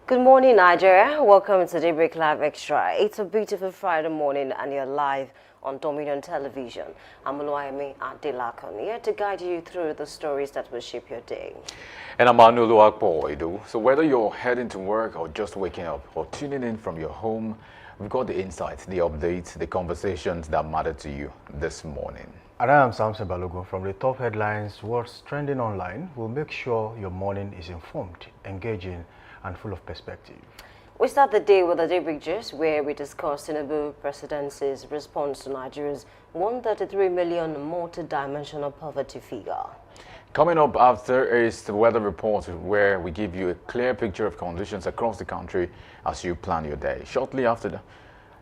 Good morning, Nigeria. Welcome to Daybreak Live Extra. It's a beautiful Friday morning and you're live on Dominion Television. I'm Oluwayemi Adelakon, here to guide you through the stories that will shape your day. And I'm Anulu. So whether you're heading to work or just waking up or tuning in from your home, we've got the insights, the updates, the conversations that matter to you this morning. And I am Samson Balogun. From the top headlines, what's trending online, we'll make sure your morning is informed, engaging, and full of perspective. We start the day with the Daybreak Gist, where we discuss Tinubu presidency's response to Nigeria's 133 million multi-dimensional poverty figure. Coming up after is the weather report, where we give you a clear picture of conditions across the country as you plan your day. Shortly after the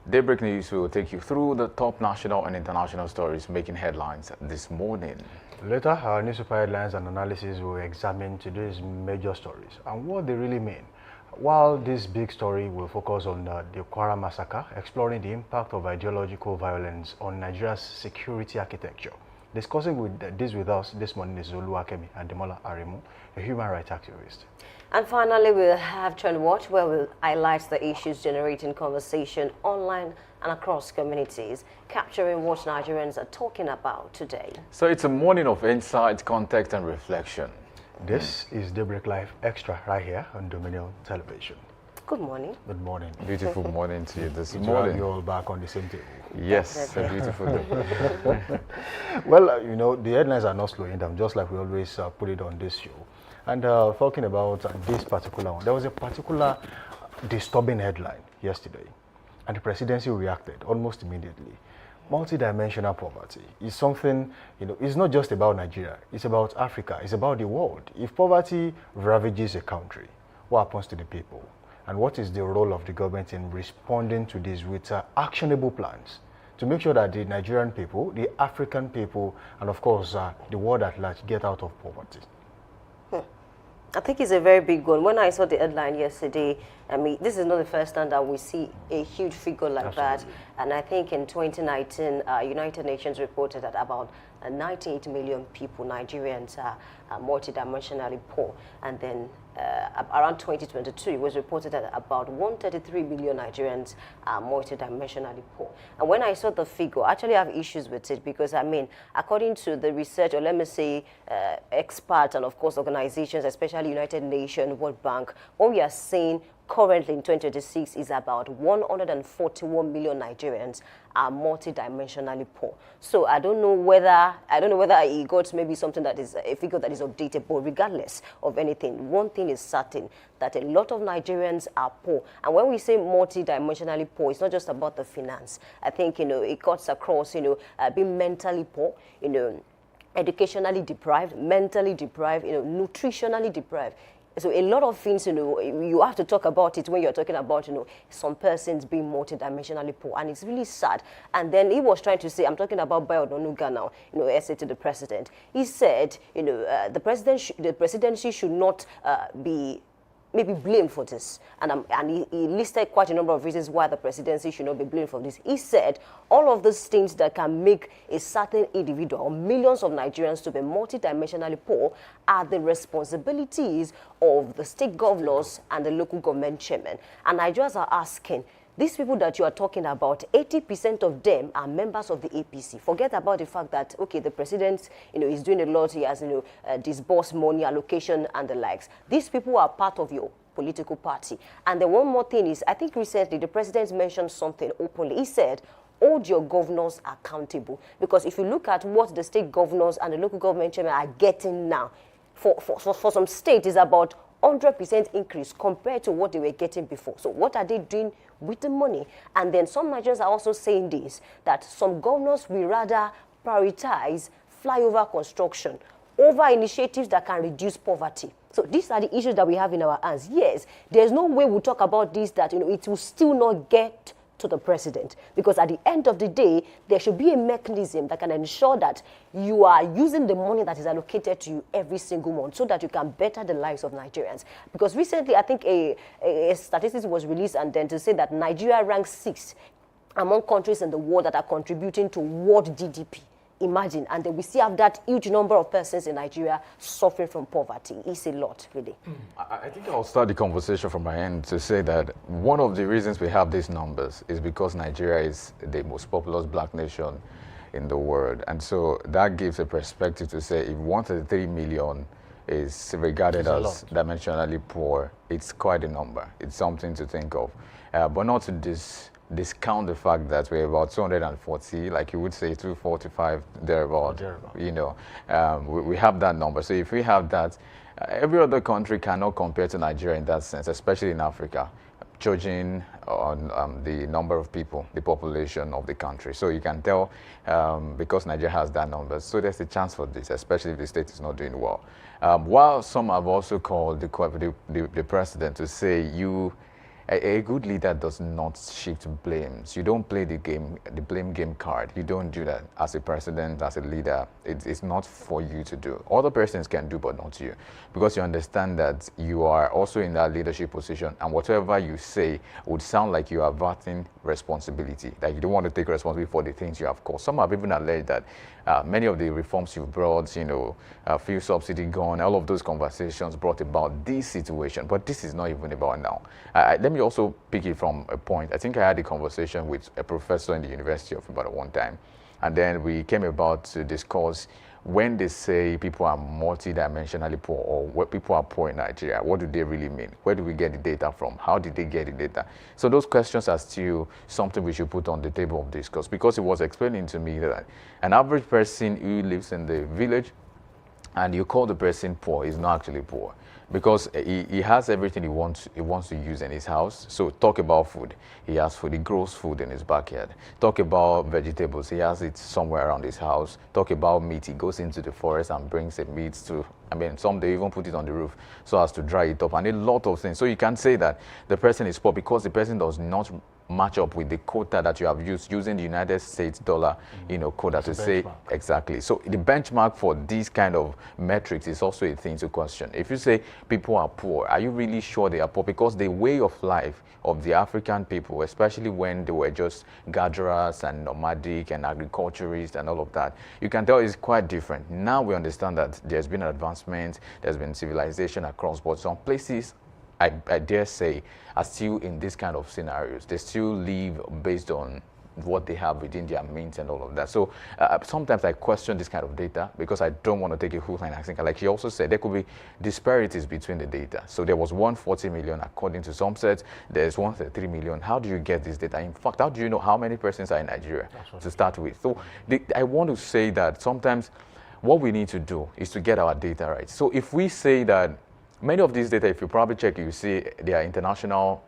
Daybreak News will take you through the top national and international stories making headlines this morning. Later, our newspaper headlines and analysis will examine today's major stories and what they really mean. While this big story will focus on the Kwara massacre, exploring the impact of ideological violence on Nigeria's security architecture. Discussing this with us this morning is Oluwakemi Ademola Aremu, a human rights activist. And finally, we'll have Trend Watch, where we'll highlight the issues generating conversation online and across communities, capturing what Nigerians are talking about today. So it's a morning of insight, context, and reflection. This is Daybreak Live Extra right here on Dominion Television. Good morning. Good morning. Beautiful morning to you this Good morning. to have you all back on the same table. Yes, a beautiful day. Well, you know, the headlines are not slowing down, just like we always put it on this show. And talking about this particular one, there was a particular disturbing headline yesterday, and the presidency reacted almost immediately. Multidimensional poverty is something, you know, it's not just about Nigeria, it's about Africa, it's about the world. If poverty ravages a country, what happens to the people? And what is the role of the government in responding to this with actionable plans to make sure that the Nigerian people, the African people, and of course the world at large get out of poverty? I think it's a very big one. When I saw the headline yesterday, I mean, this is not the first time that we see a huge figure like Absolutely. that. And I think in 2019, United Nations reported that about 98 million people, Nigerians, are multidimensionally poor. And then around 2022, it was reported that about 133 million Nigerians are multidimensionally poor. And when I saw the figure, I actually have issues with it because, I mean, according to the research, or let me say experts and, of course, organizations, especially United Nations, World Bank, what we are seeing currently in 2026 is about 141 million Nigerians are multidimensionally poor. So I don't know whether he got maybe something that is a figure that is updated, but regardless of anything, one thing is certain, that a lot of Nigerians are poor. And when we say multidimensionally poor, it's not just about the finance. I think, you know, it cuts across, you know, being mentally poor, you know, educationally deprived, mentally deprived, you know, nutritionally deprived. So a lot of things, you know, you have to talk about it when you're talking about, you know, some persons being multidimensionally poor, and it's really sad. And then he was trying to say, I'm talking about Bayo Onanuga now, you know, essay to the president. He said, you know, the presidency should not be maybe blamed for this. And he listed quite a number of reasons why the presidency should not be blamed for this. He said all of those things that can make a certain individual or millions of Nigerians to be multidimensionally poor are the responsibilities of the state governors and the local government chairmen. And Nigerians are asking, these people that you are talking about, 80% of them are members of the APC. Forget about the fact that, okay, the president, you know, is doing a lot. He has, you know, disbursed money, allocation, and the likes. These people are part of your political party. And then one more thing is, I think recently the president mentioned something openly. He said, hold your governors accountable. Because if you look at what the state governors and the local government chairmen are getting now, for some states is about 100% increase compared to what they were getting before. So what are they doing with the money? And then some Nigerians are also saying this, that some governors will rather prioritize flyover construction over initiatives that can reduce poverty. So these are the issues that we have in our hands. Yes, there's no way we'll talk about this that, you know, it will still not get to the president, because at the end of the day, there should be a mechanism that can ensure that you are using the money that is allocated to you every single month so that you can better the lives of Nigerians. Because recently, I think a statistics was released, and then to say that Nigeria ranks 6th among countries in the world that are contributing to world GDP. imagine, and then we still have that huge number of persons in Nigeria suffering from poverty. It's a lot, really. I think I'll start the conversation from my end to say that one of the reasons we have these numbers is because Nigeria is the most populous black nation in the world. And so that gives a perspective to say if 133 million is regarded as dimensionally poor, it's quite a number. It's something to think of. But not to discount the fact that we're about 240, like you would say 245, thereabout. You know, we have that number. So if we have that, every other country cannot compare to Nigeria in that sense, especially in Africa, judging on the number of people, the population of the country. So you can tell because Nigeria has that number, so there's a chance for this, especially if the state is not doing well. While some have also called the president to say a good leader does not shift blames. You don't play the blame game card. You don't do that as a president, as a leader. It's not for you to do. Other persons can do, but not you. Because you understand that you are also in that leadership position, and whatever you say would sound like you are averting responsibility, that you don't want to take responsibility for the things you have caused. Some have even alleged that many of the reforms you've brought, you know, fuel subsidy gone, all of those conversations brought about this situation. But this is not even about now. Let me also pick it from a point. I think I had a conversation with a professor in the University of Ibadan one time, and then we came about to discuss when they say people are multidimensionally poor or what people are poor in Nigeria, what do they really mean? Where do we get the data from? How did they get the data? So those questions are still something we should put on the table of discourse, because it was explaining to me that an average person who lives in the village and you call the person poor is not actually poor, because he has everything he wants to use in his house. So talk about food. He has food. He grows food in his backyard. Talk about vegetables. He has it somewhere around his house. Talk about meat. He goes into the forest and brings the meat to, some they even put it on the roof so as to dry it up, and a lot of things. So you can say that the person is poor because the person does not match up with the quota that you have used using the United States dollar, quota to say exactly. So the benchmark for these kind of metrics is also a thing to question. If you say people are poor, are you really sure they are poor? Because the way of life of the African people, especially when they were just gatherers and nomadic and agriculturists and all of that, you can tell it's quite different. Now we understand that there's been advancement, there's been civilization across board. Some places, I dare say, are still in this kind of scenarios. They still live based on what they have within their means and all of that. So sometimes I question this kind of data because I don't want to take a full line accent. Like she also said, there could be disparities between the data. So there was 140 million according to some sets. There's 133 million. How do you get this data? In fact, how do you know how many persons are in Nigeria to start with? So I want to say that sometimes what we need to do is to get our data right. So if we say that many of these data, if you probably check, you see there are international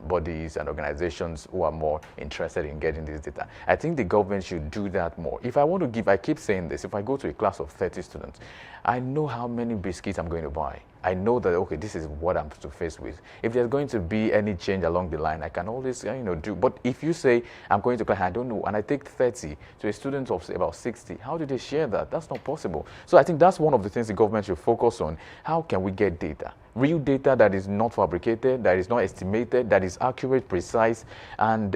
bodies and organizations who are more interested in getting this data. I think the government should do that more. If I want to give, I keep saying this, if I go to a class of 30 students, I know how many biscuits I'm going to buy. I know that, okay, this is what I'm to face with. If there's going to be any change along the line, I can always, do. But if you say, I'm going to class, I don't know, and I take 30 to a student of about 60, how do they share that? That's not possible. So I think that's one of the things the government should focus on. How can we get data? Real data that is not fabricated, that is not estimated, that is accurate, precise, and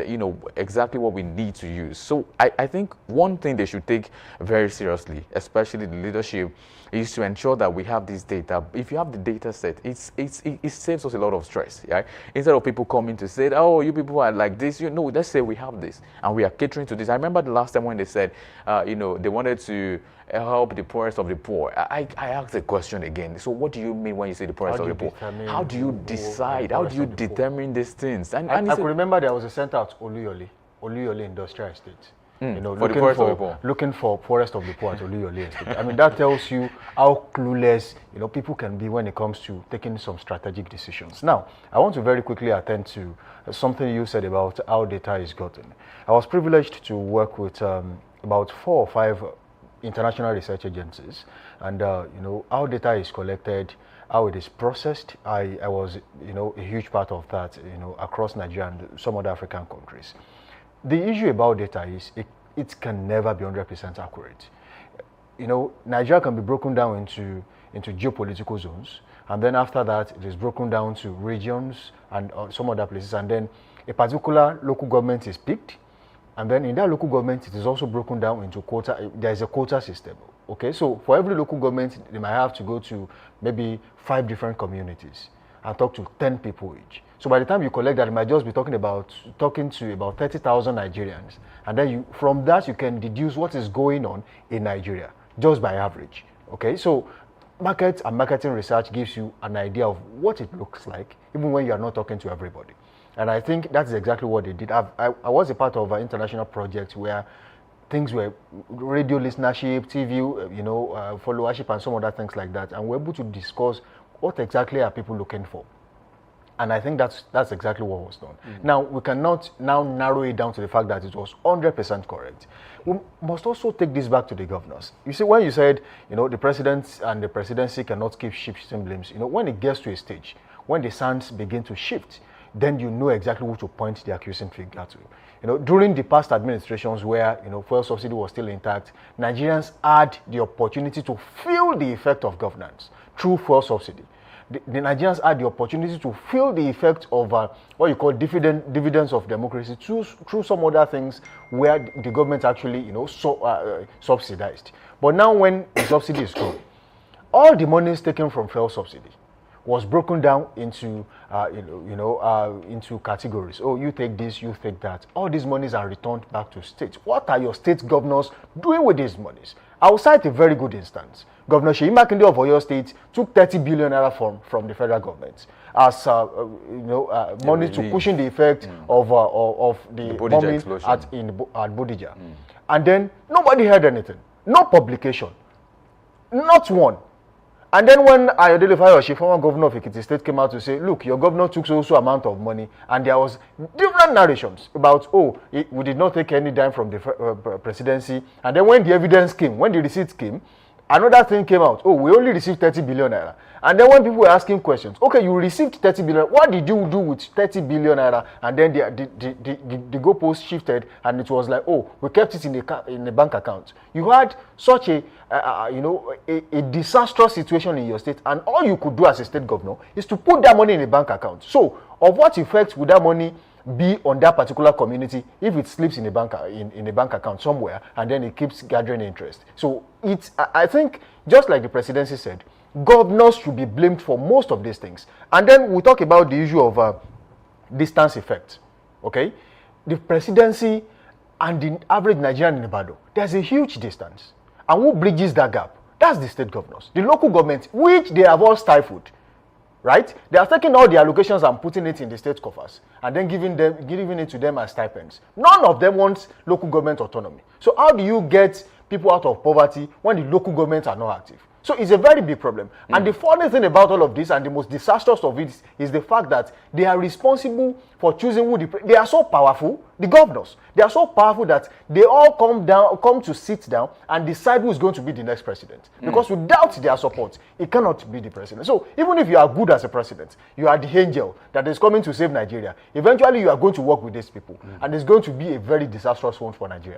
exactly what we need to use. So I think one thing they should take very seriously, especially the leadership, is to ensure that we have this data. If you have the data set, it saves us a lot of stress. Right? Instead of people coming to say, oh, you people are like this, let's say we have this and we are catering to this. I remember the last time when they said, they wanted to help the poorest of the poor. I asked the question again. So what do you mean when you say the poorest of the poor? How do you decide? How do you determine these things? And I could remember there was a center at Oluyole Industrial Estate. Looking for poorest of the poor at Oluyole Estate. I mean, that tells you how clueless people can be when it comes to taking some strategic decisions. Now, I want to very quickly attend to something you said about how data is gotten. I was privileged to work with about 4 or 5 international research agencies, and how data is collected, how it is processed. I was a huge part of that across Nigeria and some other African countries. The issue about data is it can never be 100% accurate. Nigeria can be broken down into geopolitical zones, and then after that it is broken down to regions and some other places, and then a particular local government is picked And then in that local government, it is also broken down into quota. There is a quota system. Okay, so for every local government, they might have to go to maybe 5 different communities and talk to 10 people each. So by the time you collect that, you might just be talking to about 30,000 Nigerians. And then from that, you can deduce what is going on in Nigeria, just by average. Okay, so market and marketing research gives you an idea of what it looks like, even when you are not talking to everybody. And I think that's exactly what they did. I was a part of an international project where things were radio listenership, TV, followership, and some other things like that. And we're able to discuss what exactly are people looking for. And I think that's exactly what was done. Now, we cannot now narrow it down to the fact that it was 100% correct. We must also take this back to the governors. You see, when you said, the president and the presidency cannot keep shifting blames, when it gets to a stage, when the sands begin to shift, then you know exactly who to point the accusing finger to. During the past administrations where, fuel subsidy was still intact, Nigerians had the opportunity to feel the effect of governance through fuel subsidy. The Nigerians had the opportunity to feel the effect of what you call dividends of democracy through some other things where the government actually, subsidized. But now when the subsidy is gone, all the money is taken from fuel subsidy was broken down into into categories. Oh, you take this, you take that. All these monies are returned back to states. What are your state governors doing with these monies? I will cite a very good instance. Governor Seyi Makinde of Oyo State took 30 billion naira from the federal government as money to cushion the effect of the bombing at Bodija. And then nobody heard anything. No publication. Not one. And then when Ayodele Fayoshi, former governor of Ekiti State, came out to say, look, your governor took so amount of money, and there was different narrations about, we did not take any dime from the presidency. And then when the evidence came, when the receipts came, another thing came out. We only received 30 billion naira. And then when people were asking questions, okay, you received 30 billion. What did you do with 30 billion naira? And then the goalpost shifted, and it was like, we kept it in the bank account. You had such a disastrous situation in your state, and all you could do as a state governor is to put that money in a bank account. So, of what effect would that money be on that particular community if it slips in a bank account somewhere and then it keeps gathering interest? So I think, just like the presidency said, governors should be blamed for most of these things. And then we talk about the issue of distance effect. Okay, the presidency and the average Nigerian in Ibadan, there's a huge distance. And who bridges that gap? That's the state governors, the local government, which they have all stifled. Right? They are taking all the allocations and putting it in the state coffers and then giving it to them as stipends. None of them wants local government autonomy. So how do you get people out of poverty when the local governments are not active? So it's a very big problem. And the funny thing about all of this, and the most disastrous of it, is the fact that they are responsible for choosing who they are so powerful, the governors. They are so powerful that they all come to sit down and decide who is going to be the next president. Because without their support, it cannot be the president. So even if you are good as a president, you are the angel that is coming to save Nigeria, eventually you are going to work with these people. And it's going to be a very disastrous one for Nigeria.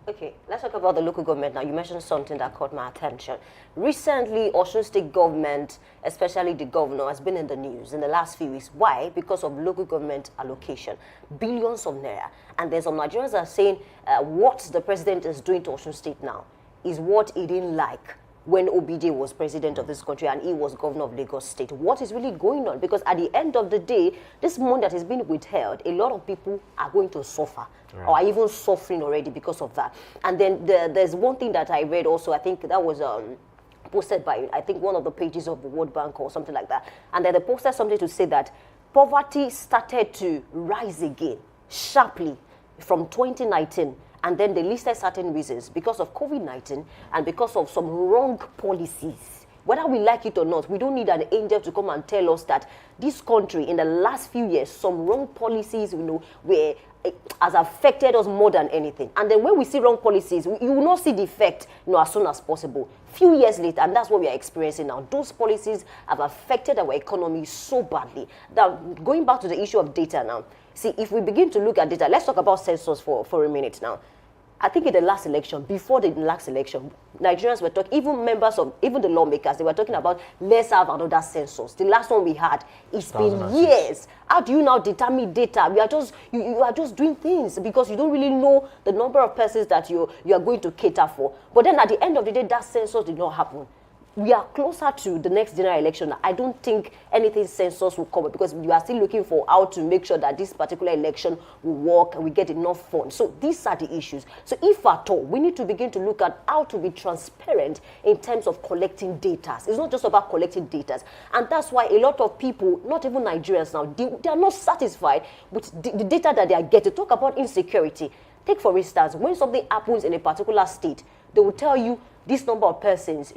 Okay, let's talk about the local government now. You mentioned something that caught my attention. Recently, Osun State government, especially the governor, has been in the news in the last few weeks. Why? Because of local government allocation, billions of naira. And there's some Nigerians that are saying what the president is doing to Osun State now is what he didn't like when OBJ was president of this country and he was governor of Lagos State. What is really going on? Because at the end of the day, this money that has been withheld, a lot of people are going to suffer. Right. Or are even suffering already because of that. And then there's one thing that I read also, I think that was posted by, I think, one of the pages of the World Bank or something like that. And then they posted something to say that poverty started to rise again sharply from 2019. And then they listed certain reasons because of COVID-19 and because of some wrong policies. Whether we like it or not, we don't need an angel to come and tell us that this country, in the last few years, some wrong policies, has affected us more than anything. And then when we see wrong policies, you will not see the effect, as soon as possible. Few years later, and that's what we are experiencing now. Those policies have affected our economy so badly. Now, going back to the issue of data now, see, if we begin to look at data, let's talk about census for a minute now. I think in the last election, before the last election, Nigerians were talking, even members of, even the lawmakers, they were talking about, let's have another census. The last one we had, it's been years. How do you now determine data? We are just, you are just doing things because you don't really know the number of persons that you are going to cater for. But then at the end of the day, that census did not happen. We are closer to the next general election. I don't think anything census will come because we are still looking for how to make sure that this particular election will work and we get enough funds. So these are the issues. So if at all, we need to begin to look at how to be transparent in terms of collecting data. It's not just about collecting data. And that's why a lot of people, not even Nigerians now, they are not satisfied with the data that they are getting. Talk about insecurity. Take for instance, when something happens in a particular state, they will tell you this number of persons,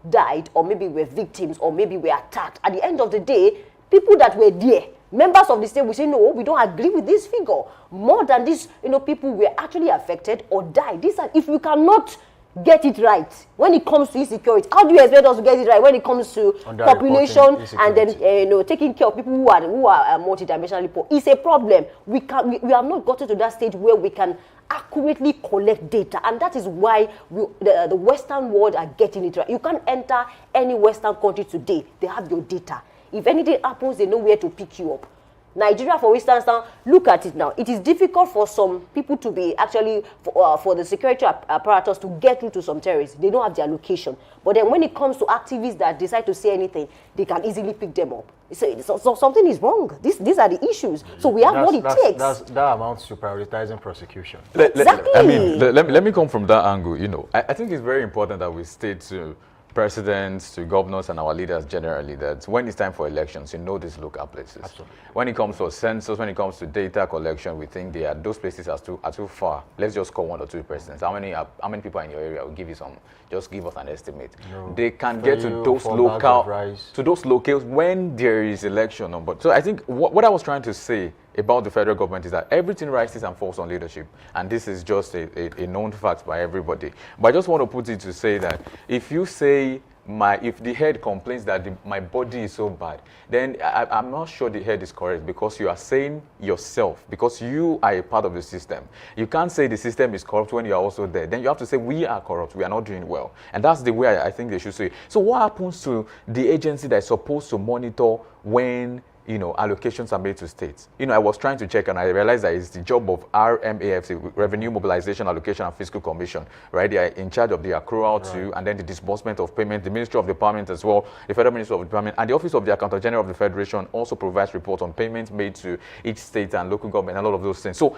died, or maybe were victims, or maybe were attacked. At the end of the day, people that were there, members of the state will say, no, we don't agree with this figure. More than this, people were actually affected or died. If you cannot get it right when it comes to insecurity, how do you expect us to get it right when it comes to population and then taking care of people who are multidimensionally poor? It's a problem. We have not gotten to that stage where we can accurately collect data, and that is why the Western world are getting it right. You can't enter any Western country today, they have your data. If anything happens, they know where to pick you up. Nigeria, for instance, now, look at it now. It is difficult for some people to be actually, for the security apparatus to get through to some terrorists. They don't have their location. But then when it comes to activists that decide to say anything, they can easily pick them up. So something is wrong. These are the issues. So we have what it takes. That amounts to prioritizing prosecution. Exactly. Let me come from that angle. I think it's very important that we state to presidents, to governors, and our leaders generally that when it's time for elections, these local places. Absolutely. When it comes to census, when it comes to data collection, we think those places are too far. Let's just call 1 or 2 presidents. How many people are in your area? Will give you some. Just give us an estimate. They can get to those locales when there is election. But so I think what I was trying to say about the federal government is that everything rises and falls on leadership, and this is just a known fact by everybody. But I just want to put it to say that if you say if the head complains that my body is so bad, then I'm not sure the head is correct, because you are saying yourself, because you are a part of the system. You can't say the system is corrupt when you are also there. Then you have to say we are corrupt, we are not doing well. And that's the way I think they should say. So what happens to the agency that is supposed to monitor when allocations are made to states? I was trying to check and I realized that it's the job of RMAFC, Revenue Mobilization, Allocation and Fiscal Commission, right? They are in charge of the accrual too, and then the disbursement of payment. The Ministry of the Department as well, the Federal Ministry of the Department, and the Office of the Accountant General of the Federation also provides reports on payments made to each state and local government and all of those things. So,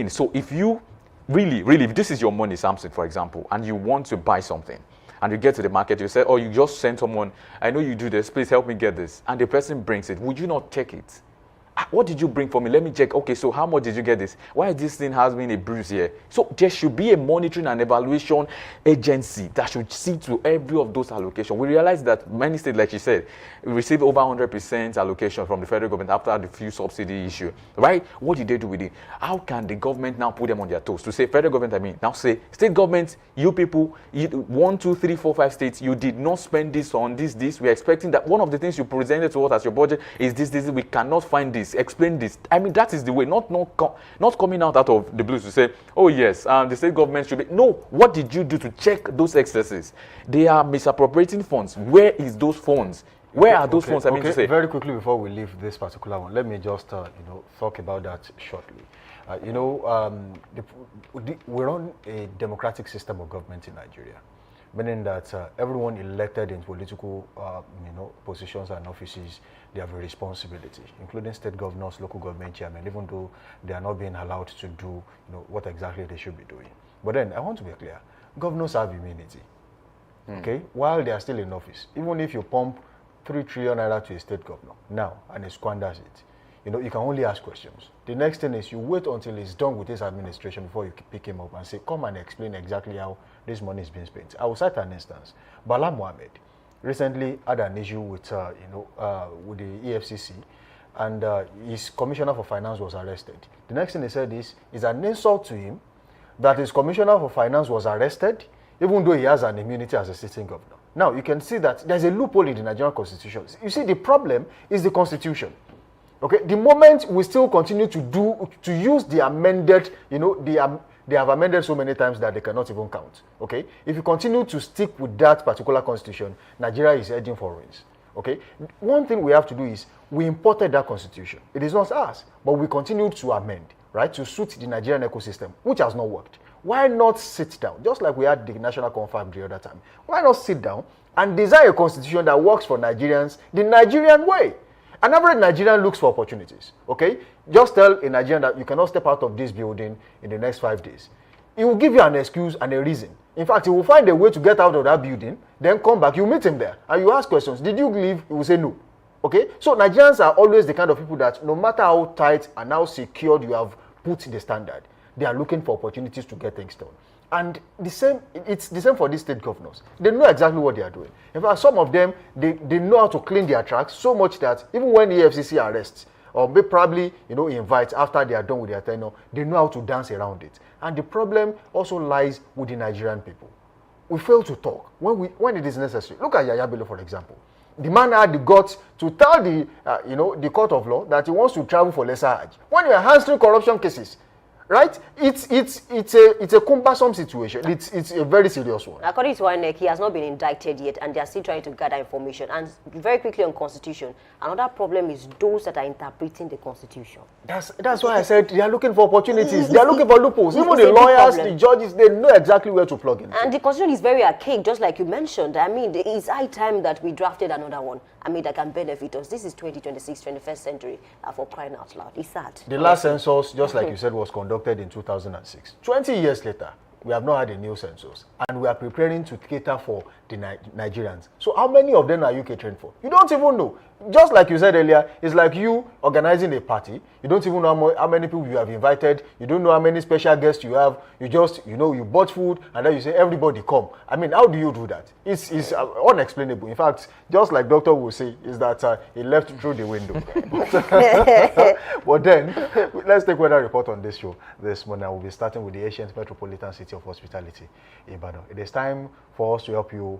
so if you really, if this is your money, Samson, for example, and you want to buy something, and you get to the market, you say, oh, you just send someone, I know you do this, please help me get this. And the person brings it. Would you not check it? What did you bring for me? Let me check. Okay, so how much did you get this? Why this thing has been a bruise here? So there should be a monitoring and evaluation agency that should see to every of those allocations. We realize that many states, like you said, receive over 100% allocation from the federal government after the fuel subsidy issue, right? What did they do with it? How can the government now put them on their toes? To say, federal government, now say, state government, you people, 1, 2, 3, 4, 5 states, you did not spend this on this. We're expecting that one of the things you presented to us as your budget is this. We cannot find this. Explain this. That is the way, not coming out of the blues to say, oh yes, the state government should be. No, what did you do to check those excesses? They are misappropriating funds. Where is those funds? Where are those funds? To say. Very quickly before we leave this particular one, let me just talk about that shortly. We run a democratic system of government in Nigeria, meaning that everyone elected in political positions and offices, they have a responsibility, including state governors, local government chairmen, even though they are not being allowed to do what exactly they should be doing. But then I want to be clear, governors have immunity, okay, while they are still in office. Even if you pump 3 trillion naira to a state governor now and he squanders it, you can only ask questions. The next thing is you wait until he's done with his administration before you pick him up and say, come and explain exactly how this money is being spent. I will cite an instance. Bala Mohammed recently had an issue with the EFCC, and his commissioner for finance was arrested. The next thing he said is an insult to him that his commissioner for finance was arrested, even though he has an immunity as a sitting governor. Now, you can see that there's a loophole in the Nigerian constitution. You see, the problem is the constitution. Okay, the moment we still continue to use the amended, They have amended so many times that they cannot even count. Okay? If you continue to stick with that particular constitution, Nigeria is heading for ruins. Okay? One thing we have to do is we imported that constitution. It is not ours, but we continue to amend, right, to suit the Nigerian ecosystem, which has not worked. Why not sit down, just like we had the National Confab the other time? Why not sit down and design a constitution that works for Nigerians the Nigerian way? An average Nigerian looks for opportunities, okay? Just tell a Nigerian that you cannot step out of this building in the next 5 days. He will give you an excuse and a reason. In fact, he will find a way to get out of that building, then come back, you meet him there, and you ask questions. Did you leave? He will say no. Okay? So Nigerians are always the kind of people that no matter how tight and how secured you have put the standard, they are looking for opportunities to get things done. And it's the same for these state governors. They know exactly what they are doing. In fact, some of them, they know how to clean their tracks so much that even when the EFCC arrests, or they probably, invite after they are done with their tenure, they know how to dance around it. And the problem also lies with the Nigerian people. We fail to talk when it is necessary. Look at Yaya Bello, for example. The man had the guts to tell the court of law that he wants to travel for lesser hajj. When you are handling corruption cases, right? It's a cumbersome situation. It's a very serious one. According to INEC, he has not been indicted yet, and they are still trying to gather information. And very quickly on Constitution, another problem is those that are interpreting the Constitution. That's why I said they are looking for opportunities. They are looking for loopholes. Even the lawyers, the judges, they know exactly where to plug in. And the Constitution is very archaic, just like you mentioned. I mean, it's high time that we drafted another one. I mean, that can benefit us. This is 2026, 21st century, for crying out loud. It's sad. The last census, just like you said, was conducted in 2006. 20 years later, we have not had a new census, and we are preparing to cater for the Nigerians. So how many of them are you catering for? You don't even know. Just like you said earlier, it's like you organizing a party. You don't even know how many people you have invited. You don't know how many special guests you have. You just, you bought food, and then you say, everybody come. I mean, how do you do that? It's unexplainable. In fact, just like Doctor will say, is that he left through the window. But then, let's take weather report on this show this morning. We'll be starting with the ancient metropolitan city of hospitality, Ibadan. It is time for us to help you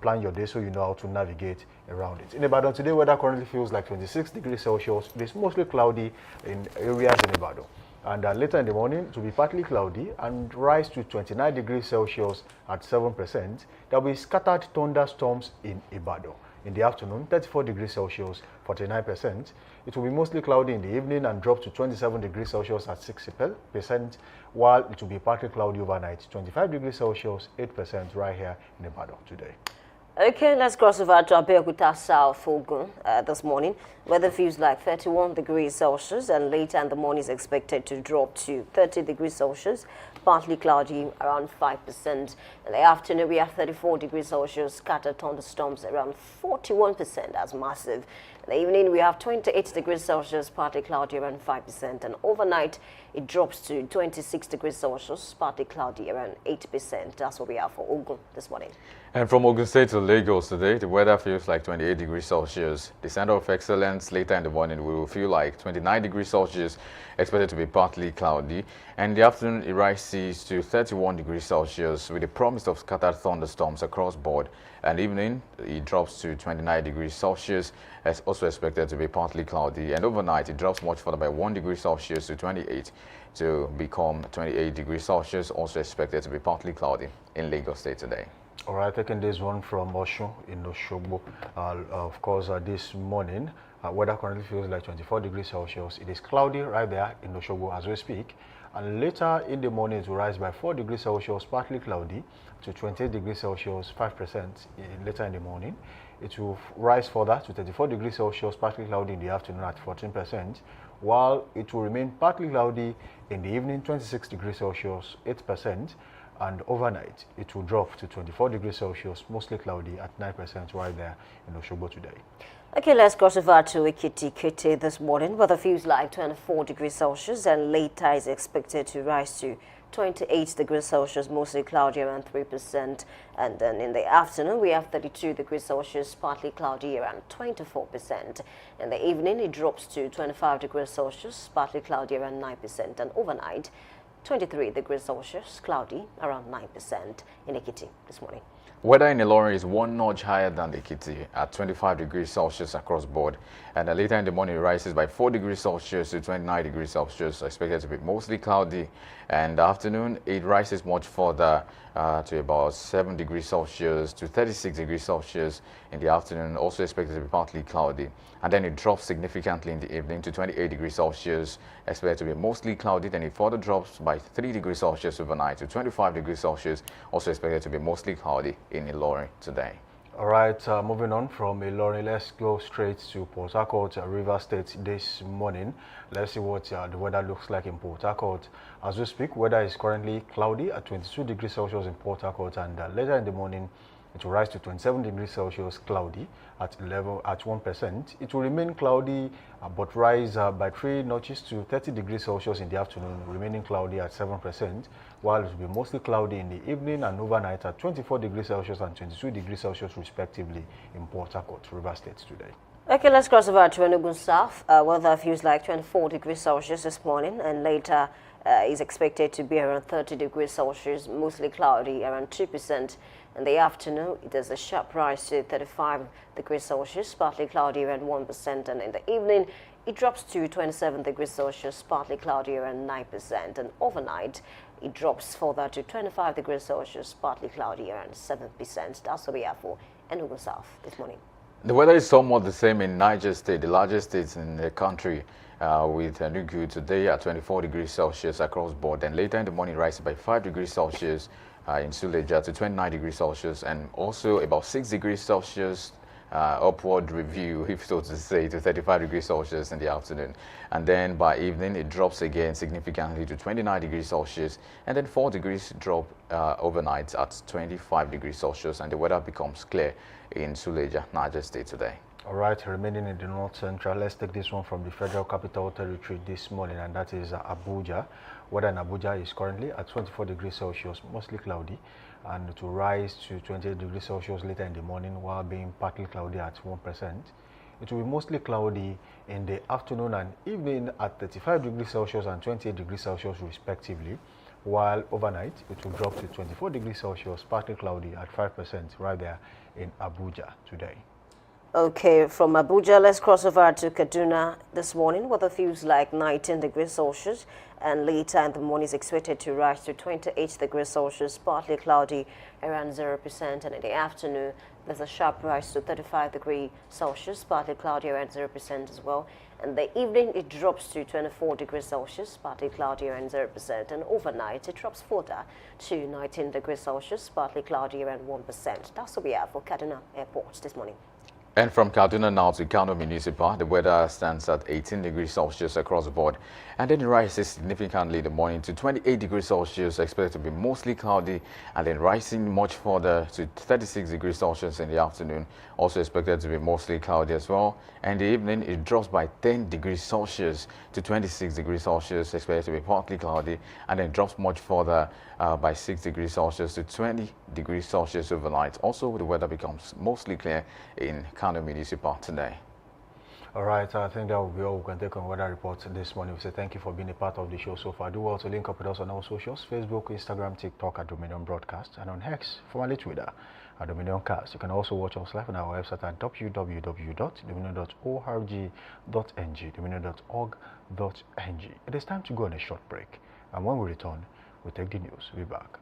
plan your day so you know how to navigate around it. In Ibadan today, weather currently feels like 26 degrees Celsius. It is mostly cloudy in areas in Ibadan. And later in the morning, it will be partly cloudy and rise to 29 degrees Celsius at 7%. There will be scattered thunderstorms in Ibadan. In the afternoon, 34 degrees Celsius, 49%. It will be mostly cloudy in the evening and drop to 27 degrees Celsius at 60%, while it will be partly cloudy overnight, 25 degrees Celsius, 8% right here in Ibadan today. Okay, let's cross over to Abeokuta, South Ogun this morning. Weather feels like 31 degrees Celsius, and later in the morning is expected to drop to 30 degrees Celsius, partly cloudy, around 5%. In the afternoon, we have 34 degrees Celsius, scattered thunderstorms around 41%. That's massive. In the evening, we have 28 degrees Celsius, partly cloudy, around 5%. And overnight, it drops to 26 degrees Celsius, partly cloudy, around 8%. That's what we have for Ogun this morning. And from Ogun State to Lagos today, the weather feels like 28 degrees Celsius. The center of excellence later in the morning will feel like 29 degrees Celsius, expected to be partly cloudy. And in the afternoon, it rises to 31 degrees Celsius with the promise of scattered thunderstorms across board. And evening, it drops to 29 degrees Celsius, as also expected to be partly cloudy. And overnight, it drops much further by 1 degree Celsius to 28 to become 28 degrees Celsius, also expected to be partly cloudy in Lagos State today. All right, taking this one from Osun in Oshogbo. Of course, this morning, weather currently feels like 24 degrees Celsius. It is cloudy right there in Oshogbo as we speak. And later in the morning, it will rise by 4 degrees Celsius, partly cloudy, to 28 degrees Celsius, 5% later in the morning. It will rise further to 34 degrees Celsius, partly cloudy in the afternoon at 14%, while it will remain partly cloudy in the evening, 26 degrees Celsius, 8%. And overnight, it will drop to 24 degrees Celsius, mostly cloudy at 9% right there in Oshogbo today. Okay, let's cross over to Ekiti this morning. Weather feels like 24 degrees Celsius, and later is expected to rise to 28 degrees Celsius, mostly cloudy, around 3%. And then in the afternoon, we have 32 degrees Celsius, partly cloudy, around 24%. In the evening, it drops to 25 degrees Celsius, partly cloudy, around 9%. And overnight, 23 degrees Celsius, cloudy, around 9% in Ekiti this morning. Weather in Ilorin is one notch higher than the Kitty at 25 degrees Celsius across board, and later in the morning it rises by 4 degrees Celsius to 29 degrees Celsius, expected to be mostly cloudy, and the afternoon it rises much further to about 7 degrees Celsius to 36 degrees Celsius in the afternoon, also expected to be partly cloudy, and then it drops significantly in the evening to 28 degrees Celsius, expected to be mostly cloudy, then it further drops by 3 degrees Celsius overnight to 25 degrees Celsius, also expected to be mostly cloudy in Ilorin today. All right, moving on from Ilorin, let's go straight to Port Harcourt, River State this morning. Let's see what the weather looks like in Port Harcourt. As we speak, weather is currently cloudy at 22 degrees Celsius in Port Harcourt, and later in the morning it will rise to 27 degrees Celsius, cloudy at 1%. It will remain cloudy, but rise by 3 notches to 30 degrees Celsius in the afternoon, remaining cloudy at 7%, while it will be mostly cloudy in the evening and overnight at 24 degrees Celsius and 22 degrees Celsius respectively in Port Harcourt, River State today. Okay, let's cross over to Enugu South. Weather feels like 24 degrees Celsius this morning, and later is expected to be around 30 degrees Celsius, mostly cloudy, around 2%. In the afternoon, it has a sharp rise to 35 degrees Celsius, partly cloudy, around 1%. And in the evening, it drops to 27 degrees Celsius, partly cloudy, around 9%. And overnight, it drops further to 25 degrees Celsius, partly cloudy, around 7%. That's what we have for Enugu South this morning. The weather is somewhat the same in Niger State, the largest state in the country, with Enugu today at 24 degrees Celsius across board, and later in the morning rising by 5 degrees Celsius in Suleja to 29 degrees Celsius, and also about 6 degrees Celsius upward review, if so to say, to 35 degrees Celsius in the afternoon. And then by evening, it drops again significantly to 29 degrees Celsius, and then 4 degrees drop overnight at 25 degrees Celsius, and the weather becomes clear in Suleja, Niger State today. All right, remaining in the north central, let's take this one from the Federal Capital Territory this morning, and that is Abuja. Weather in Abuja is currently at 24 degrees Celsius, mostly cloudy, and it will rise to 28 degrees Celsius later in the morning while being partly cloudy at 1%. It will be mostly cloudy in the afternoon and evening at 35 degrees Celsius and 28 degrees Celsius respectively, while overnight it will drop to 24 degrees Celsius, partly cloudy at 5% right there in Abuja today. Okay, from Abuja, let's cross over to Kaduna this morning. Weather feels like 19 degrees Celsius, and later in the morning is expected to rise to 28 degrees Celsius, partly cloudy, around 0%. And in the afternoon, there's a sharp rise to 35 degrees Celsius, partly cloudy, around 0% as well. And the evening, it drops to 24 degrees Celsius, partly cloudy, around 0%. And overnight, it drops further to 19 degrees Celsius, partly cloudy, around 1%. That's what we have for Kaduna Airport this morning. And from Kaduna now to Kano Municipal, the weather stands at 18 degrees Celsius across the board, and then it rises significantly in the morning to 28 degrees Celsius, expected to be mostly cloudy, and then rising much further to 36 degrees Celsius in the afternoon, also expected to be mostly cloudy as well. And in the evening, it drops by 10 degrees Celsius to 26 degrees Celsius, expected to be partly cloudy, and then drops much further by 6 degrees Celsius to 20 degrees Celsius overnight. Also, the weather becomes mostly clear in Kano Municipal today. All right, I think that will be all we can take on weather reports this morning. We say thank you for being a part of the show so far. Do well to link up with us on our socials: Facebook, Instagram, TikTok at Dominion Broadcast, and on X, formerly Twitter, at Dominion Cast. You can also watch us live on our website at www.dominion.org.ng, dominion.org.ng. It is time to go on a short break, and when we return, we'll take the news. We'll be back.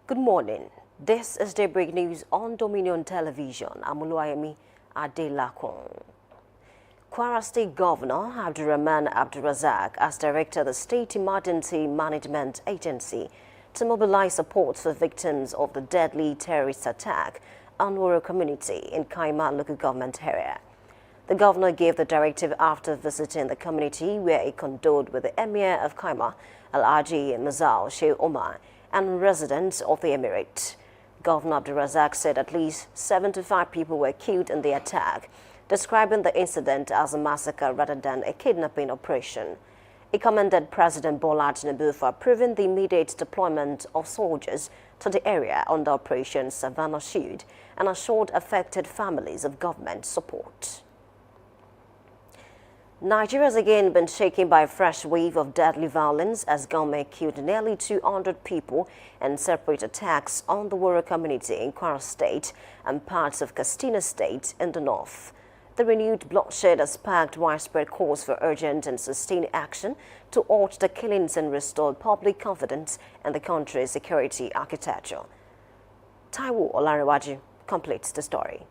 Good morning. This is Daybreak News on Dominion Television. I'm Oluwayemi Adelakun. Kwara State Governor Abdurrahman Abdulrazak has directed the State Emergency Management Agency to mobilize support for victims of the deadly terrorist attack on rural community in Kaima local government area. The governor gave the directive after visiting the community where he condoled with the Emir of Kaima, Al-Haji Mazal Sheikh Omar, and residents of the emirate. Governor Abdulrazak said at least 75 people were killed in the attack, describing the incident as a massacre rather than a kidnapping operation. He commended President Bola Tinubu for approving the immediate deployment of soldiers to the area under Operation Savannah Shield and assured affected families of government support. Nigeria has again been shaken by a fresh wave of deadly violence as gunmen killed nearly 200 people in separate attacks on the Woro community in Kwara State and parts of Katsina State in the north. The renewed bloodshed has sparked widespread calls for urgent and sustained action to halt the killings and restore public confidence in the country's security architecture. Taiwo Olarewaju completes the story.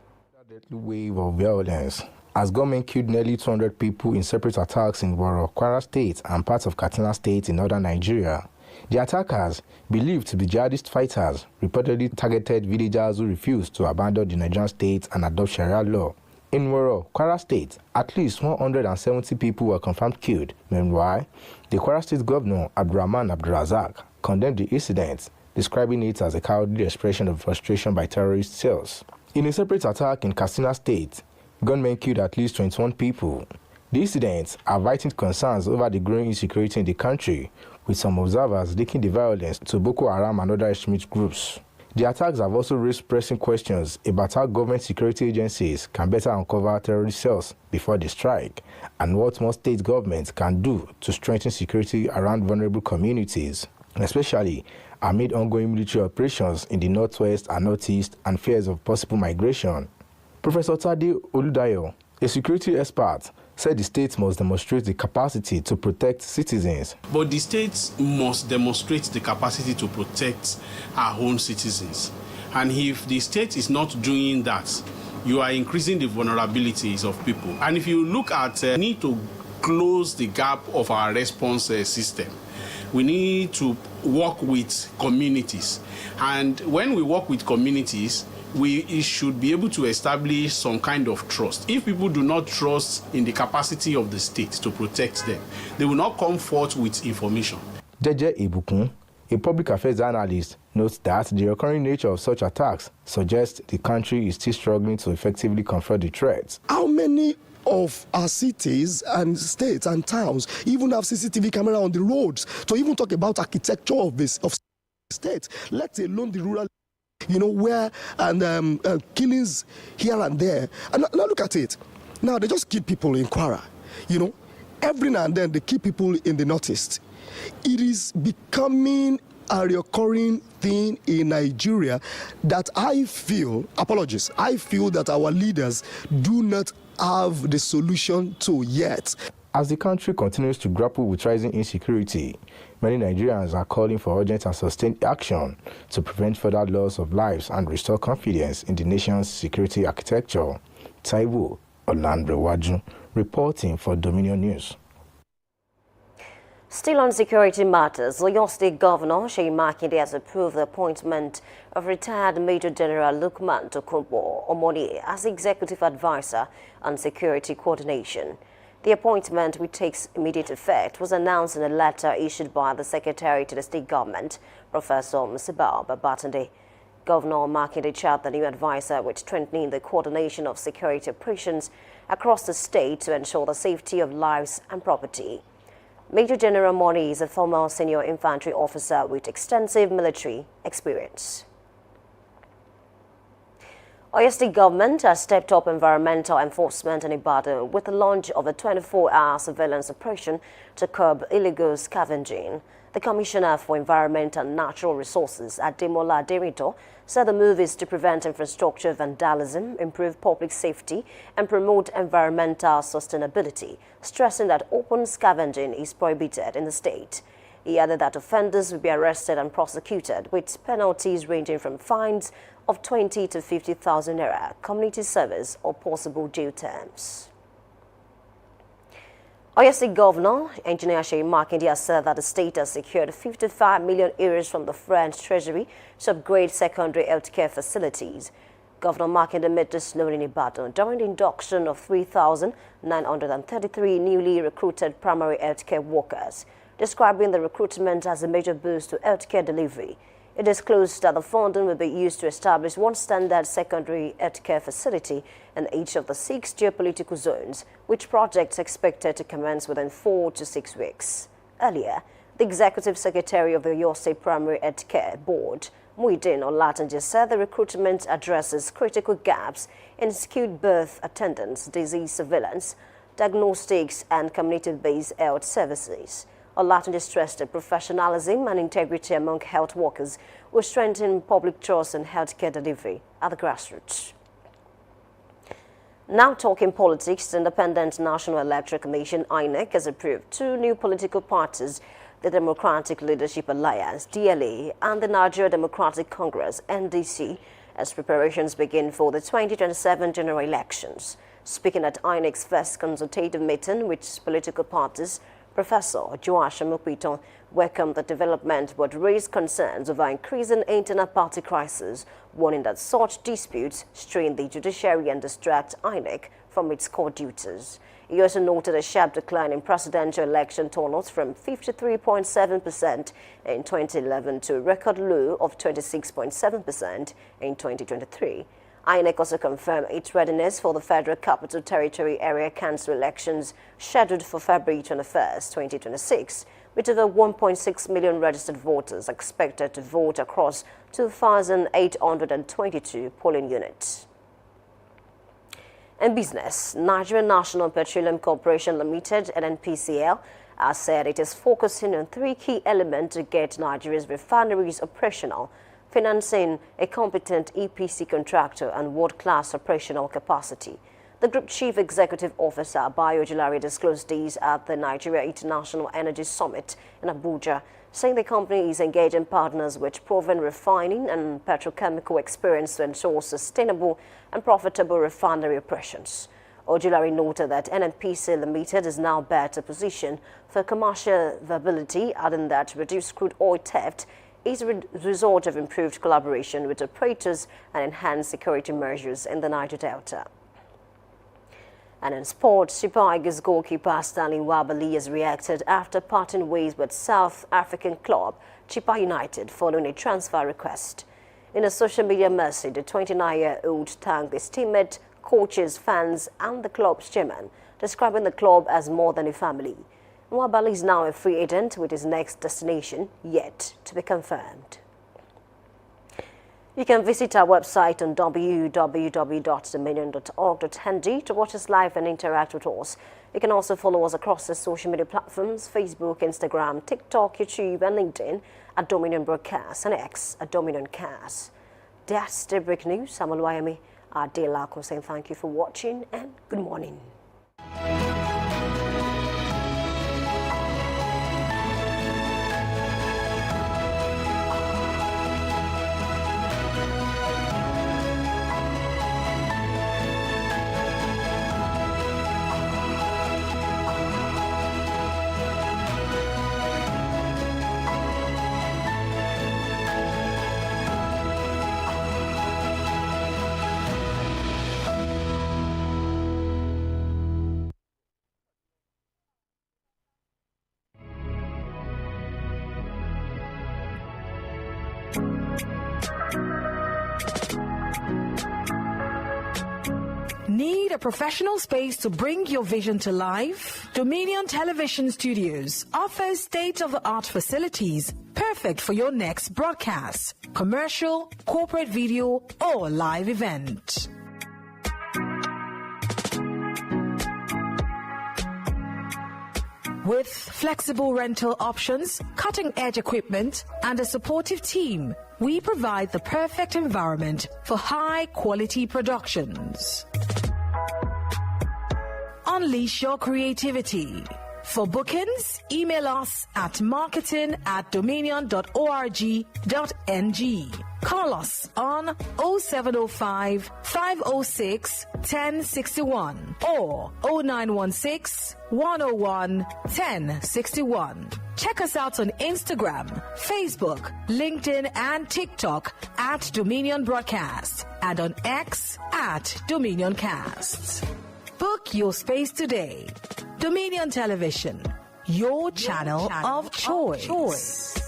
The wave of violence as government killed nearly 200 people in separate attacks in Woro, Kwara State and parts of Katsina State in northern Nigeria. The attackers, believed to be jihadist fighters, reportedly targeted villagers who refused to abandon the Nigerian state and adopt Sharia law. In Woro, Kwara State, at least 170 people were confirmed killed. Meanwhile, the Kwara State Governor, Abdurrahman Abdulrazak, condemned the incident, describing it as a cowardly expression of frustration by terrorist cells. In a separate attack in Katsina State, gunmen killed at least 21 people. The incidents have heightened concerns over the growing insecurity in the country, with some observers linking the violence to Boko Haram and other extremist groups. The attacks have also raised pressing questions about how government security agencies can better uncover terrorist cells before they strike, and what more state governments can do to strengthen security around vulnerable communities, especially amid ongoing military operations in the northwest and northeast and fears of possible migration. Professor Tade Oludayo, a security expert, said the state must demonstrate the capacity to protect citizens. But the state must demonstrate the capacity to protect our own citizens. And if the state is not doing that, you are increasing the vulnerabilities of people. And if you look at need to close the gap of our response system, we need to work with communities. And when we work with communities, we should be able to establish some kind of trust. If people do not trust in the capacity of the state to protect them, they will not come forth with information. Jeje Ibukun, a public affairs analyst, notes that the recurring nature of such attacks suggests the country is still struggling to effectively confront the threats. How many of our cities and states and towns even have CCTV camera on the roads to even talk about architecture of state, let alone the rural, where killings here and there. And now look at it. Now they just kill people in Kwara. Every now and then they kill people in the northeast. It is becoming a recurring thing in Nigeria that I feel that our leaders do not have the solution to yet. As the country continues to grapple with rising insecurity, many Nigerians are calling for urgent and sustained action to prevent further loss of lives and restore confidence in the nation's security architecture. Taiwo Olarewaju, reporting for Dominion News. Still on security matters, Oyo State Governor Seyi Makinde has approved the appointment of retired Major General Lukman Tokunbo Omoni as executive advisor on security coordination. The appointment, which takes immediate effect, was announced in a letter issued by the Secretary to the State Government, Professor Musibao Babatunde. Governor Makinde charged the new advisor with strengthening the coordination of security operations across the state to ensure the safety of lives and property. Major General Moni is a former senior infantry officer with extensive military experience. Oyo State government has stepped up environmental enforcement in Ibadan with the launch of a 24-hour surveillance operation to curb illegal scavenging. The Commissioner for Environment and Natural Resources, Ademola Derito, said the move is to prevent infrastructure vandalism, improve public safety, and promote environmental sustainability, stressing that open scavenging is prohibited in the state. He added that offenders will be arrested and prosecuted with penalties ranging from fines of 20 to 50,000 naira, community service or possible jail terms. Oyo State Governor Engineer Seyi Makinde has said that the state has secured 55 million euros from the French Treasury to upgrade secondary healthcare facilities. Governor Makinde made this known in Ibadan during the induction of 3,933 newly recruited primary healthcare workers, describing the recruitment as a major boost to healthcare delivery. It disclosed that the funding will be used to establish one standard secondary healthcare facility in each of the 6 geopolitical zones, which projects expected to commence within 4 to 6 weeks. Earlier, the Executive Secretary of the Oyo State Primary Healthcare Board, Muideen Olatunji, said the recruitment addresses critical gaps in skilled birth attendance, disease surveillance, diagnostics, and community-based health services. Olatunji stressed that professionalism and integrity among health workers will strengthen public trust in healthcare delivery at the grassroots. Now talking politics, the Independent National Electoral Commission, INEC, has approved 2 new political parties, the Democratic Leadership Alliance, DLA, and the Nigeria Democratic Congress, NDC, as preparations begin for the 2027 general elections. Speaking at INEC's first consultative meeting with political parties, Professor Joash Mukwiton welcomed the development but raised concerns over increasing internal party crisis, warning that such disputes strain the judiciary and distract INEC from its core duties. He also noted a sharp decline in presidential election turnout from 53.7% in 2011 to a record low of 26.7% in 2023. INEC also confirmed its readiness for the Federal Capital Territory Area Council elections scheduled for February 21, 2026, with over 1.6 million registered voters expected to vote across 2,822 polling units. In business, Nigerian National Petroleum Corporation Limited, NNPCL, has said it is focusing on 3 key elements to get Nigeria's refineries operational: financing, a competent EPC contractor, and world-class operational capacity. The Group Chief Executive Officer, Bayo Julari, disclosed these at the Nigeria International Energy Summit in Abuja, saying the company is engaging partners with proven refining and petrochemical experience to ensure sustainable and profitable refinery operations. Ojulari noted that NNPC Limited is now better positioned for commercial viability, adding that reduced crude oil theft is a result of improved collaboration with operators and enhanced security measures in the Niger Delta. And in sports, Super Eagles goalkeeper Stanley Wabali has reacted after parting ways with South African club Chippa United following a transfer request. In a social media message, the 29-year-old thanked his teammate, coaches, fans, and the club's chairman, describing the club as more than a family. Wabali is now a free agent with his next destination yet to be confirmed. You can visit our website on www.dominion.org.ng to watch us live and interact with us. You can also follow us across the social media platforms: Facebook, Instagram, TikTok, YouTube, and LinkedIn at Dominion Broadcast and X at Dominion Cast. That's Daybreak News. I'm Oluwayemi Adelako saying thank you for watching and good morning. Need a professional space to bring your vision to life? Dominion Television Studios offers state-of-the-art facilities perfect for your next broadcast, commercial, corporate video, or live event. With flexible rental options, cutting-edge equipment, and a supportive team, we provide the perfect environment for high-quality productions. Unleash your creativity. For bookings, email us at marketing@dominion.org.ng. Call us on 0705 506 1061 or 0916 101 1061. Check us out on Instagram, Facebook, LinkedIn, and TikTok at Dominion Broadcast and on X at Dominioncast. Book your space today. Dominion Television, your channel of choice.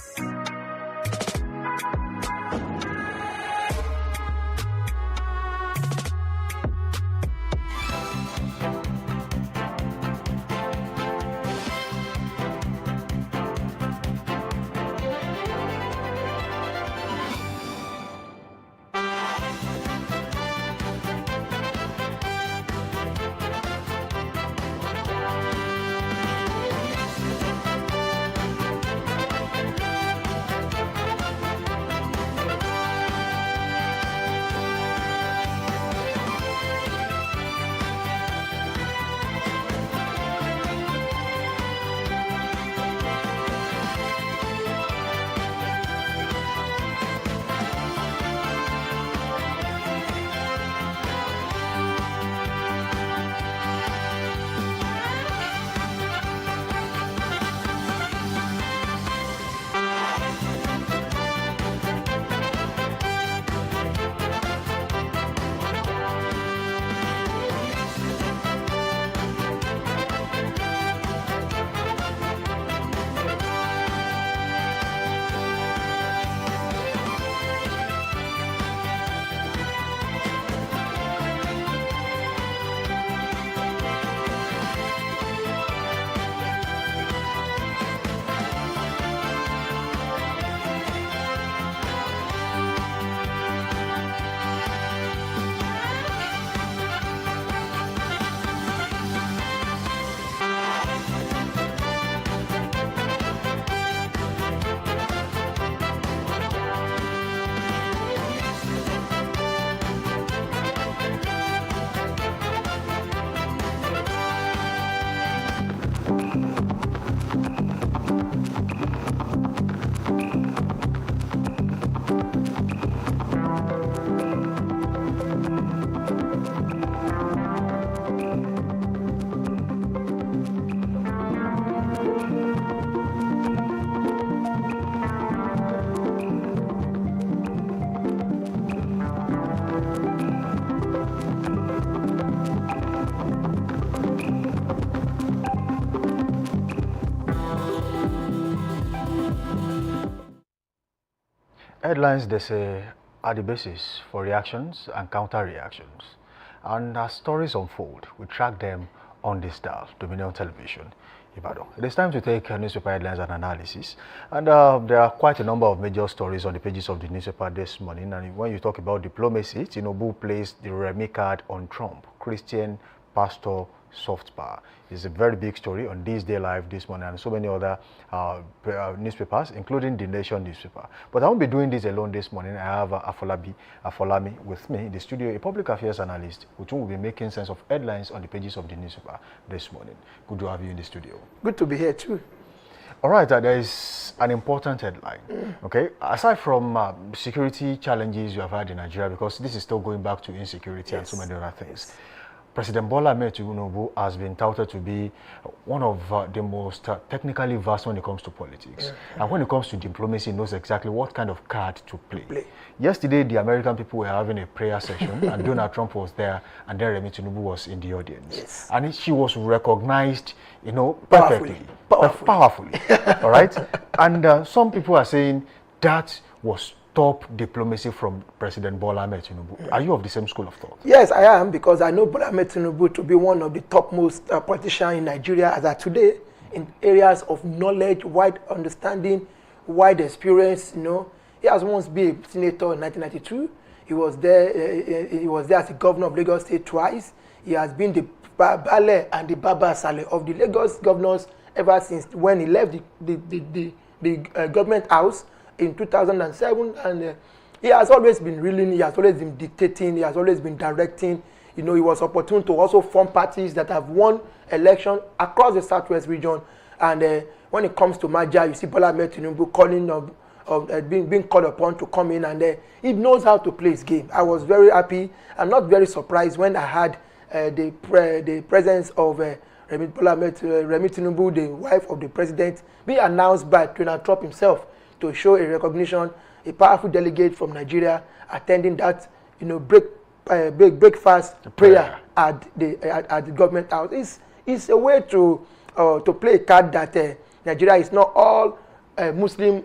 Headlines, they say, are the basis for reactions and counter-reactions. And as stories unfold, we track them on this dial, Dominion Television, Ibadan. It is time to take newspaper headlines and analysis. And there are quite a number of major stories on the pages of the newspaper this morning. And when you talk about diplomacy, Tinubu placed the Remi card on Trump, Christian pastor soft power. It's a very big story on This Day Live this morning and so many other newspapers, including the Nation newspaper. But I won't be doing this alone this morning. I have Afolami with me in the studio, a public affairs analyst, with whom will be making sense of headlines on the pages of the newspaper this morning. Good to have you in the studio. Good to be here too. All right, there is an important headline, okay? Aside from security challenges you have had in Nigeria, because this is still going back to insecurity and so many other things, President Bola Ahmed Tinubu has been touted to be one of the most technically versed when it comes to politics. And when it comes to diplomacy, he knows exactly what kind of card to play. Yesterday, the American people were having a prayer session, and Donald Trump was there, and then Remi Tinubu was in the audience. And she was recognized, you know, perfectly. Powerfully. All right? And some people are saying that was top diplomacy from President Bola Ahmed Tinubu. Are you of the same school of thought? Yes, I am, because I know Bola Ahmed Tinubu to be one of the topmost politicians in Nigeria as of today, in areas of knowledge, wide understanding, wide experience. You know, he has once been a senator in 1992. He was there. He was there as the governor of Lagos State twice. He has been the Bale and the Baba Saleh of the Lagos governors ever since when he left the government house in 2007, and he has always been ruling, he has always been dictating, he has always been directing, You know, it was opportune to also form parties that have won election across the Southwest region. And when it comes to Maja, you see Bola Ahmed Tinubu calling being called upon to come in, and he knows how to play his game. I was very happy and not very surprised when I had the presence of Bola Ahmed Tinubu, the wife of the president, be announced by Donald Trump himself to show a recognition, a powerful delegate from Nigeria attending that, you know, breakfast prayer at the government house. It's a way to play a card that Nigeria is not all Muslim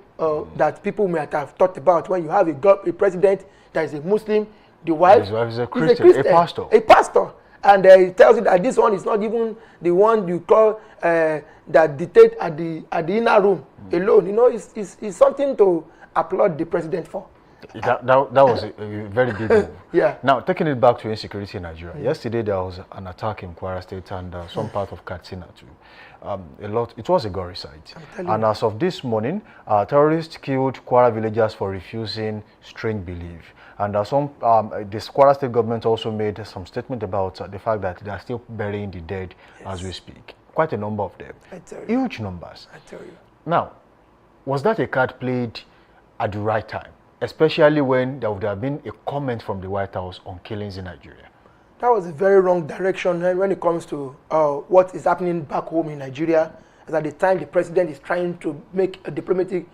that people might have thought about. When you have a president that is a Muslim, the wife is a Christian, a pastor. And he tells you that this one is not even the one you call that dictate at the inner room alone. You know, it's something to applaud the president for. That was a very big move. Yeah. Now, taking it back to insecurity in Nigeria. Yesterday there was an attack in Kwara State and some part of Katsina too. It was a gory sight. And as of this morning, terrorists killed Kwara villagers for refusing strange belief. And this Kwara State government also made some statement about the fact that they are still burying the dead as we speak. Quite a number of them. Huge numbers. I tell you. Now, was that a card played at the right time? Especially when there would have been a comment from the White House on killings in Nigeria. That was a very wrong direction when it comes to what is happening back home in Nigeria. As at the time the president is trying to make a diplomatic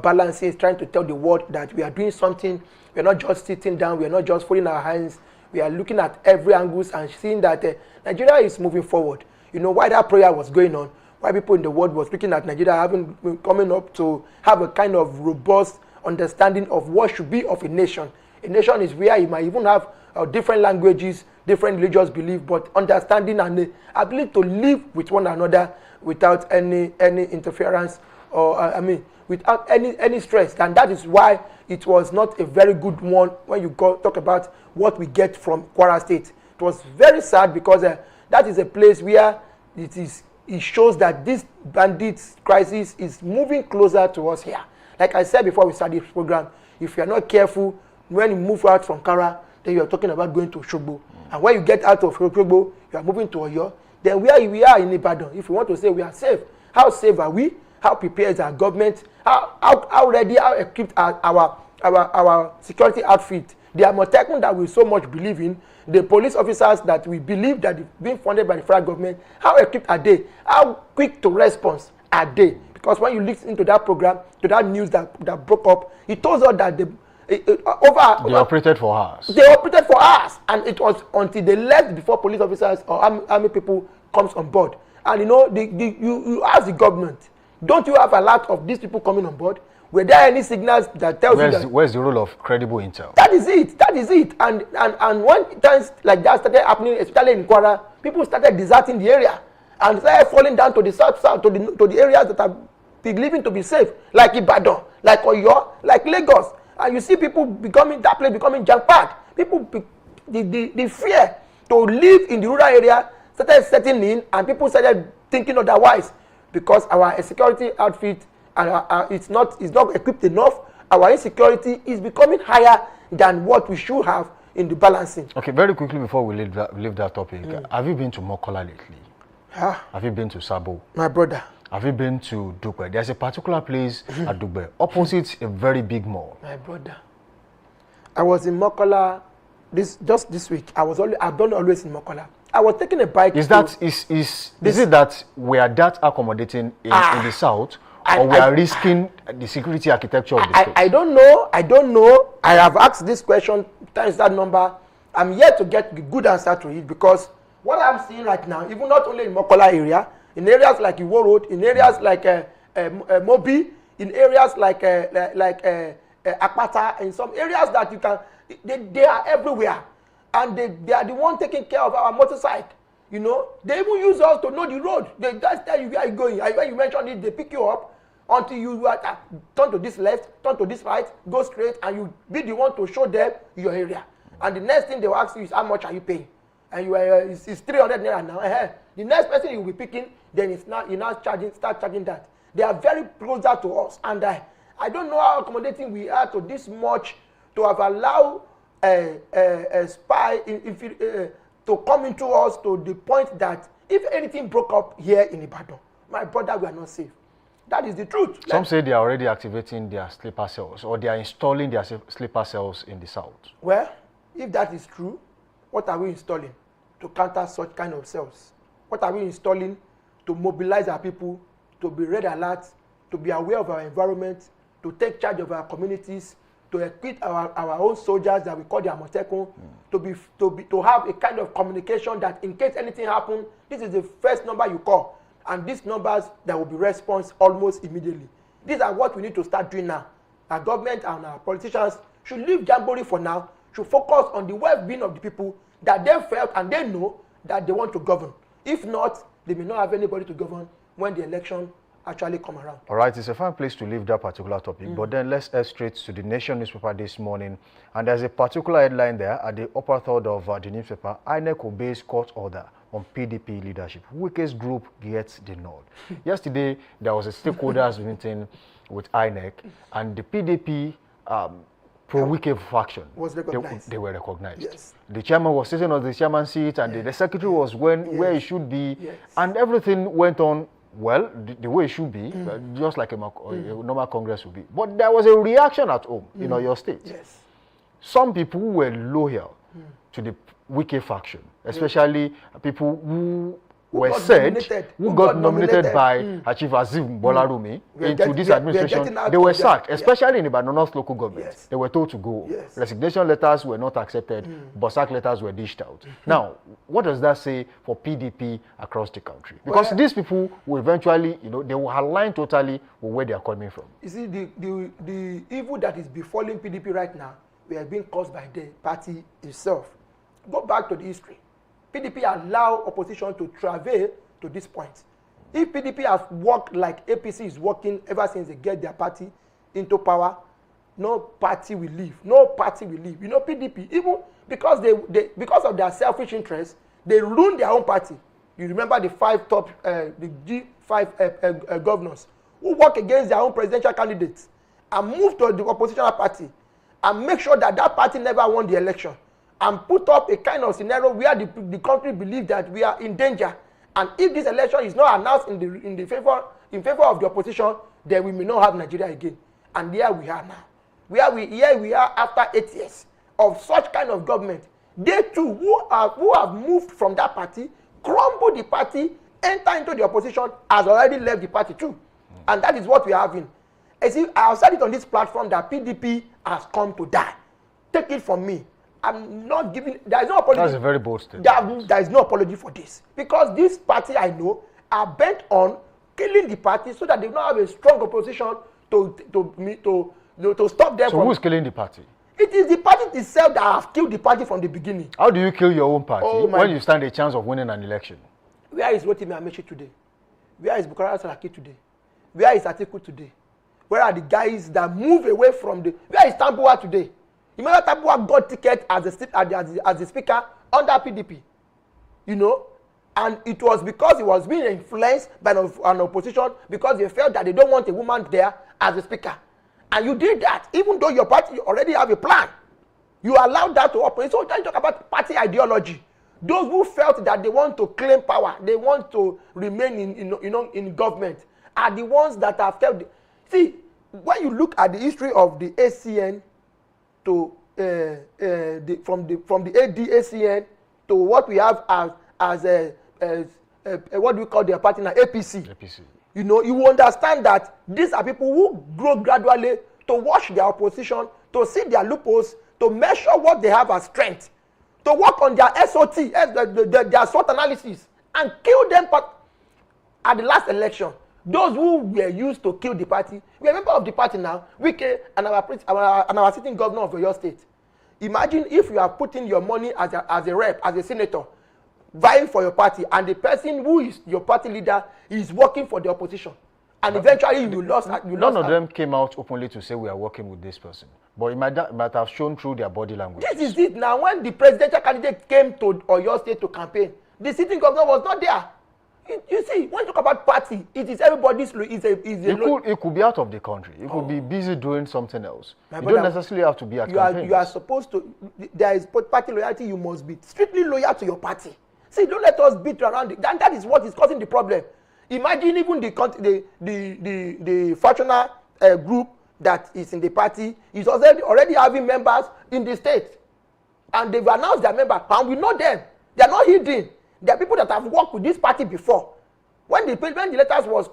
balance, he's trying to tell the world that we are doing something. We are not just sitting down, we are not just folding our hands. We are looking at every angle and seeing that Nigeria is moving forward. You know, why that prayer was going on, why people in the world was looking at Nigeria coming up to have a kind of robust understanding of what should be of a nation. A nation is where you might even have different languages, different religious beliefs, but understanding and the ability to live with one another without any interference or without any stress. And that is why it was not a very good one when you talk about what we get from Kwara State. It was very sad because that is a place where it shows that this bandit crisis is moving closer to us here. Like I said before we started this program, if you are not careful, when you move out from Kara, then you are talking about going to Shogbo. And when you get out of Shogbo, you are moving to Oyo. Then where we are in Ibadan, if you want to say we are safe, how safe are we? How prepared is our government? How ready, how equipped are our security outfit? The Amotekun that we so much believe in, the police officers that we believe that being funded by the federal government, how equipped are they? How quick to response are they? Because when you listen into that program, to that news that broke up, it told us that they operated for hours. They operated for hours, and it was until they left before police officers or army people comes on board. And you know, you ask the government, don't you have a lot of these people coming on board? Were there any signals that tells you that? Where's the role of credible intel? That is it. And when times like that started happening, especially in Kwara, people started deserting the area and started falling down to the south, to the areas that are believing to be safe, like Ibadan, like Oyo, like Lagos. And you see people becoming jam-packed. People, the fear to live in the rural area started setting in, and people started thinking otherwise because our security outfit it's not equipped enough. Our insecurity is becoming higher than what we should have in the balancing. Okay, very quickly before we leave that topic, have you been to Mokola lately? Have you been to Sabo? My brother. Have you been to Dugbe? There's a particular place at Dugbe, opposite a very big mall. My brother. I was in Mokola just this week. I've been always in Mokola. I was taking a bike. Is it that we are that accommodating in the south, or we are risking the security architecture of the state? I don't know. I have asked this question times that number. I'm yet to get the good answer to it because what I'm seeing right now, even not only in Mokola area, in areas like Iwo Road, in areas like Mobi, in areas like Akpata, in some areas that you can, they are everywhere, and they are the one taking care of our motorcycle. You know, they even use us to know the road. They just tell you where you're going. When you mention it, they pick you up until you turn to this left, turn to this right, go straight, and you be the one to show them your area. And the next thing they will ask you is how much are you paying? And you it's 300 naira now. The next person you will be picking, then start charging that. They are very closer to us, and I don't know how accommodating we are to this much to have allowed spy to come into us to the point that if anything broke up here in Ibadan, my brother, we are not safe. That is the truth. Some say they are already activating their sleeper cells, or they are installing their sleeper cells in the south. Well, if that is true, what are we installing to counter such kind of cells? What are we installing to mobilize our people, to be red alert, to be aware of our environment, to take charge of our communities, to equip our own soldiers that we call the Amotekun, to have a kind of communication that in case anything happens, this is the first number you call. And these numbers, there will be response almost immediately. These are what we need to start doing now. Our government and our politicians should leave jamboree for now, should focus on the well-being of the people that they felt and they know that they want to govern. If not, they may not have anybody to govern when the election actually come around. All right, it's a fine place to leave that particular topic, but then let's head straight to the Nation newspaper this morning. And there's a particular headline there at the upper third of the newspaper: INEC obeys court order on PDP leadership. Weakest group gets the nod. Yesterday, there was a stakeholders meeting with INEC, and the PDP pro-Wike faction was recognized. They were recognized. Yes. The chairman was sitting on the chairman's seat, and the secretary was where he should be, and everything went on well, the way it should be, just like a normal Congress would be. But there was a reaction at home in your state. Yes. Some people were loyal to the Wike faction, especially people who got nominated by Chief Azim Bolarumi into this administration. They were sacked, especially in Ibadan North local government. Yes. They were told to go. Yes. Resignation letters were not accepted, but sack letters were dished out. Now, what does that say for PDP across the country? Because these people will eventually, they will align totally with where they are coming from. You see, the evil that is befalling PDP right now, we are being caused by the party itself. Go back to the history. PDP allow opposition to travel to this point. If PDP has worked like APC is working ever since they get their party into power, no party will leave. No party will leave. PDP, even because because of their selfish interests, they ruin their own party. You remember the the G5 governors who work against their own presidential candidates and move to the oppositional party and make sure that that party never won the election, and put up a kind of scenario where the country believes that we are in danger. And if this election is not announced in favor of the opposition, then we may not have Nigeria again. And here we are now. Here we are after 8 years of such kind of government. They too, who have moved from that party, crumble the party, enter into the opposition, has already left the party too. And that is what we are having. I have said it on this platform that PDP has come to die. Take it from me. I'm not giving. There is no apology. That's a very bold statement. There is no apology for this, because this party I know are bent on killing the party so that they don't have a strong opposition to stop them. So who is killing the party? It is the party itself that have killed the party from the beginning. How do you kill your own party when you stand a chance of winning an election? Where is Rotimi Amechi today? Where is Bukola Saraki today? Where is Atiku today? Where are the guys that move away from the? Where is Tambuwa today? Remember, Tambuwa got ticket as the speaker under PDP, and it was because he was being influenced by an opposition, because they felt that they don't want a woman there as a speaker. And you did that, even though your party already have a plan. You allowed that to operate. So when you talk about party ideology, those who felt that they want to claim power, they want to remain in government, are the ones that have felt. See, when you look at the history of the ACN to from the ADACN to what we have as what do we call their party now, APC. You will understand that these are people who grow gradually to watch their opposition, to see their loopholes, to measure what they have as strength, to work on their SOT, their SWOT analysis, and kill them. At the last election, those who were used to kill the party, we are a member of the party now, Wike and our sitting governor of your state. Imagine if you are putting your money as a rep, as a senator, vying for your party, and the person who is your party leader is working for the opposition. And eventually you lost. None of them came out openly to say we are working with this person. But it might have shown through their body language. This is it now. When the presidential candidate came to Oyo State to campaign, the sitting governor was not there. You see, when you talk about party, it is everybody's. It could be out of the country. It could be busy doing something else. You brother, don't necessarily have to be at campaigns. You are supposed to. There is party loyalty. You must be strictly loyal to your party. See, don't let us beat around it. That is what is causing the problem. Imagine even the fractional group that is in the party is already having members in the state, and they've announced their members, and we know them. They are not hidden. There are people that have worked with this party before. When the letters was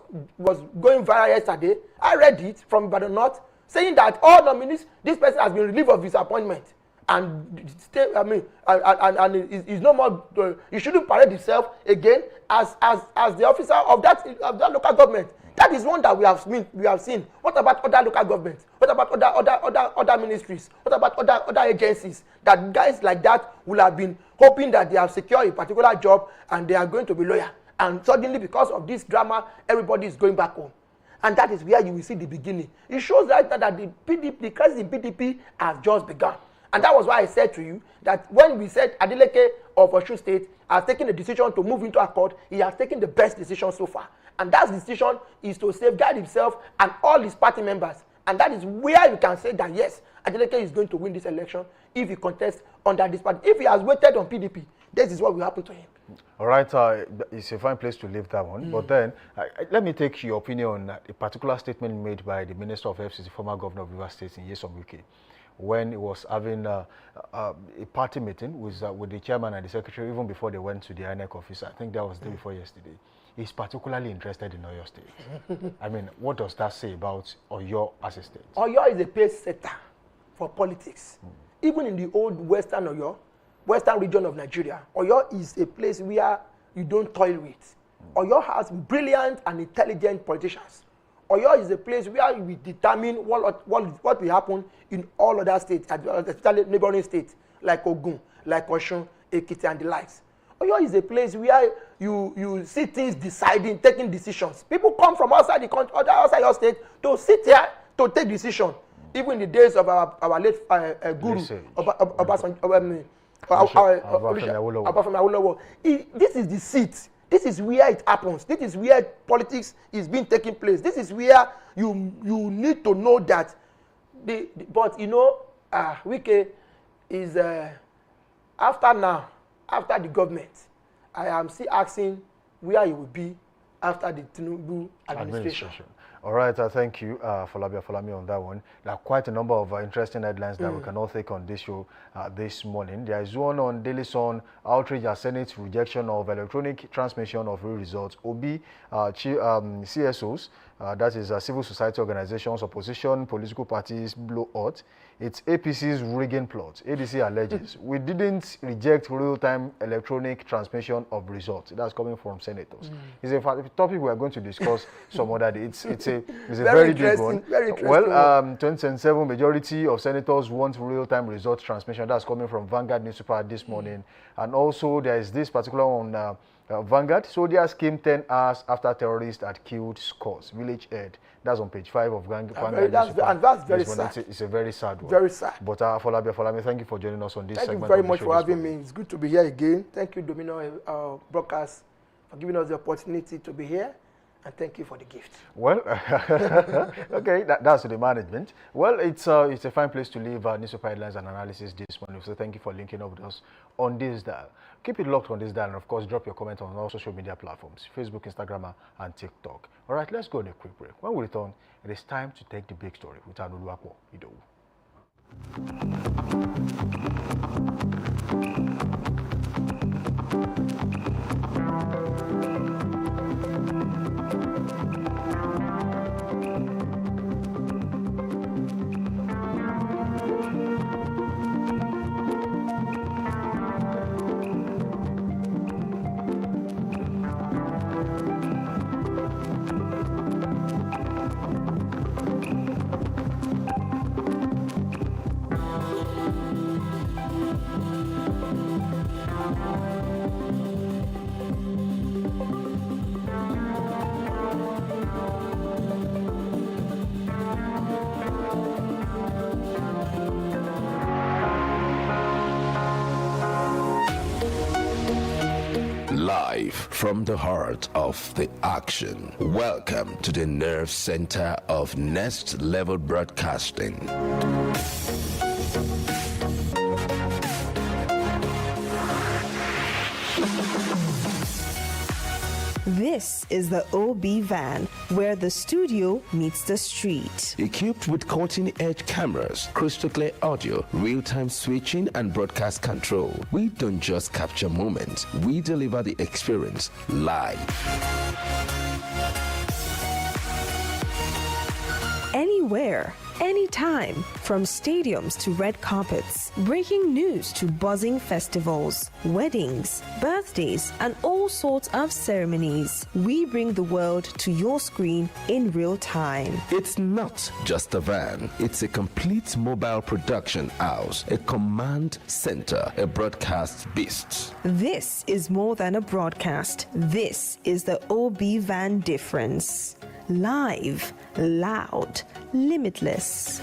going viral yesterday, I read it from Ibadan North saying that all nominees, this person has been relieved of his appointment, and is no more. He shouldn't parade himself again as the officer of that local government. That is one that we have seen. What about other local governments? What about other ministries? What about other agencies? That guys like that will have been hoping that they have secured a particular job and they are going to be loyal. And suddenly, because of this drama, everybody is going back home. And that is where you will see the beginning. It shows right now that the crisis in PDP has just begun. And that was why I said to you that when we said Adeleke of Osun State has taken a decision to move into accord, he has taken the best decision so far. And that decision is to safeguard himself and all his party members. And that is where you can say that yes, Adeleke is going to win this election if he contests under this party. If he has waited on PDP, this is what will happen to him. All right, it's a fine place to leave that one. But then, let me take your opinion on a particular statement made by the Minister of FCC, former Governor of Rivers State in Nyesom Wike, when he was having a party meeting with the chairman and the secretary, even before they went to the INEC office. I think that was the day before yesterday. He's particularly interested in Oyo State. I mean, what does that say about Oyo as a state? Oyo is a pace setter for politics. Even in the old Western region of Nigeria, Oyo is a place where you don't toil with. Oyo has brilliant and intelligent politicians. Oyo is a place where we determine what will happen in all other states, especially neighboring states like Ogun, like Osun, Ekiti, and the likes. Oyo is a place where you see things deciding, taking decisions. People come from outside the country, outside your state, to sit here to take decisions. Even in the days of our late guru, Obafemi Awolowo. This is the seat. This is where it happens. This is where politics is being taking place. This is where you need to know that. But you know, Wike is after the government. I am still asking where he will be after the Tinubu administration. All right, thank you, Folami, on that one. There are quite a number of interesting headlines that we can all take on this show this morning. There is one on Daily Sun, outrage at Senate rejection of electronic transmission of real results. OB, CSOs, that is civil society organizations, opposition, political parties, blow out. It's APC's rigging plot. ADC alleges we didn't reject real-time electronic transmission of results. That's coming from senators. It's a topic we are going to discuss some other day. It's a very big one. Very interesting. Well, 2027 majority of senators want real-time results transmission. That's coming from Vanguard newspaper this morning. And also there is this particular one. Vanguard, soldiers came 10 hours after terrorists had killed scores. Village head. That's on page 5 of Vanguard. That's very sad. It's a very sad one. Very sad. But Folami, thank you for joining us on this segment. Thank you very much for having me. It's good to be here again. Thank you, Domino Broadcast, for giving us the opportunity to be here. And thank you for the gift. Well, okay, that's the management. Well, it's a fine place to leave newspaper headlines and analysis this morning. So thank you for linking up with us on this dial. Keep it locked on this dial, and of course, drop your comment on all social media platforms: Facebook, Instagram, and TikTok. All right, let's go on a quick break. When we return, it is time to take the big story with Anuluwapo Idowu. Live from the heart of the action. Welcome to the nerve center of Next Level Broadcasting. This is the OB van, where the studio meets the street. Equipped with cutting-edge cameras, crystal clear audio, real-time switching, and broadcast control, we don't just capture moments, we deliver the experience live. Anywhere, anytime, from stadiums to red carpets, breaking news to buzzing festivals, weddings, birthdays, and all sorts of ceremonies. We bring the world to your screen in real time. It's not just a van, it's a complete mobile production house, a command center, a broadcast beast. This is more than a broadcast. This is the OB van difference. Live, loud, limitless.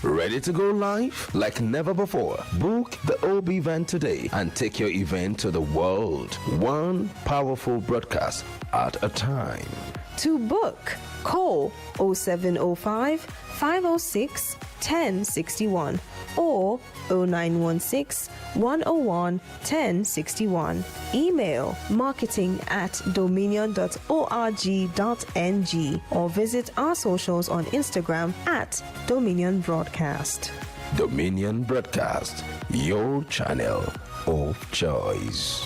Ready to go live? Like never before. Book the OB van today and take your event to the world. One powerful broadcast at a time. To book, call 0705 506 1061 or 0916 101 1061. Email marketing@dominion.org.ng or visit our socials on Instagram @Dominion Broadcast. Dominion Broadcast, your channel of choice.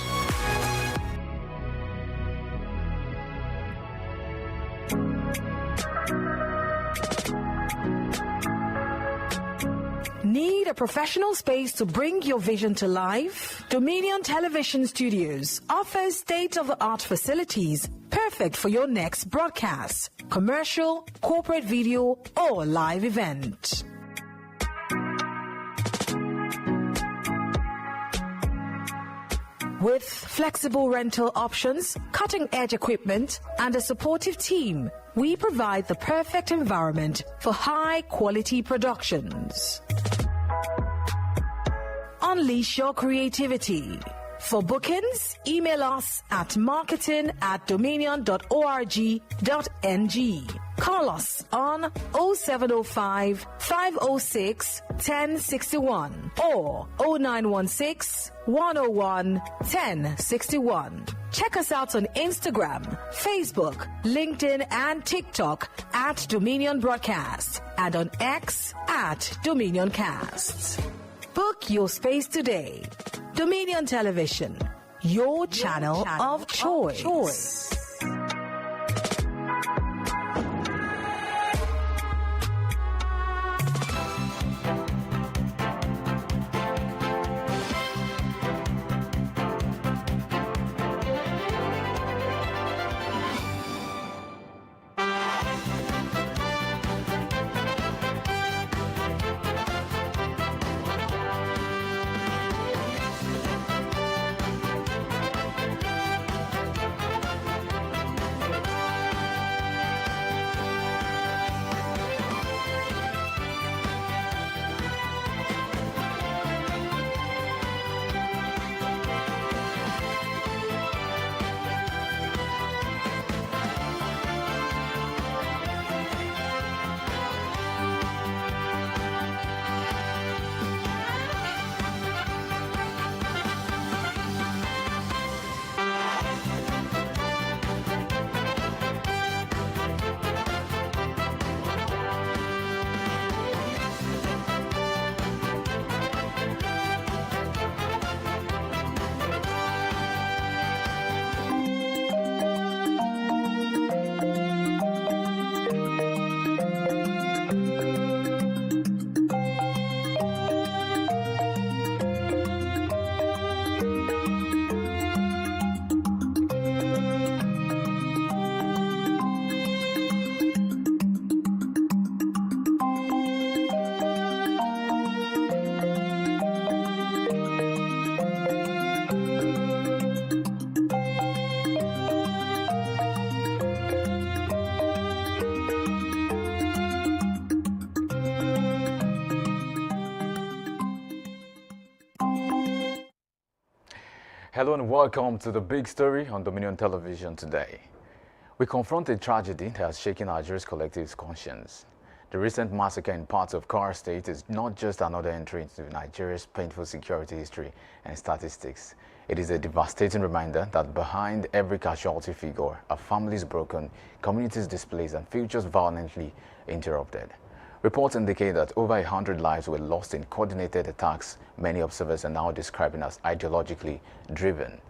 Need a professional space to bring your vision to life? Dominion Television Studios offers state-of-the-art facilities perfect for your next broadcast, commercial, corporate video, or live event. With flexible rental options, cutting-edge equipment, and a supportive team, we provide the perfect environment for high-quality productions. Unleash your creativity. For bookings, email us at marketing@dominion.org.ng. Call us on 0705 506 1061 or 0916 101 1061. Check us out on Instagram, Facebook, LinkedIn, and TikTok @Dominion Broadcast and on X @DominionCast. Book your space today. Dominion Television, your channel of choice. Hello and welcome to the big story on Dominion Television today. We confront a tragedy that has shaken Nigeria's collective conscience. The recent massacre in parts of Kwara State is not just another entry into Nigeria's painful security history and statistics. It is a devastating reminder that behind every casualty figure are families broken, communities displaced, and futures violently interrupted. Reports indicate that over 100 lives were lost in coordinated attacks many observers are now describing as ideologically driven.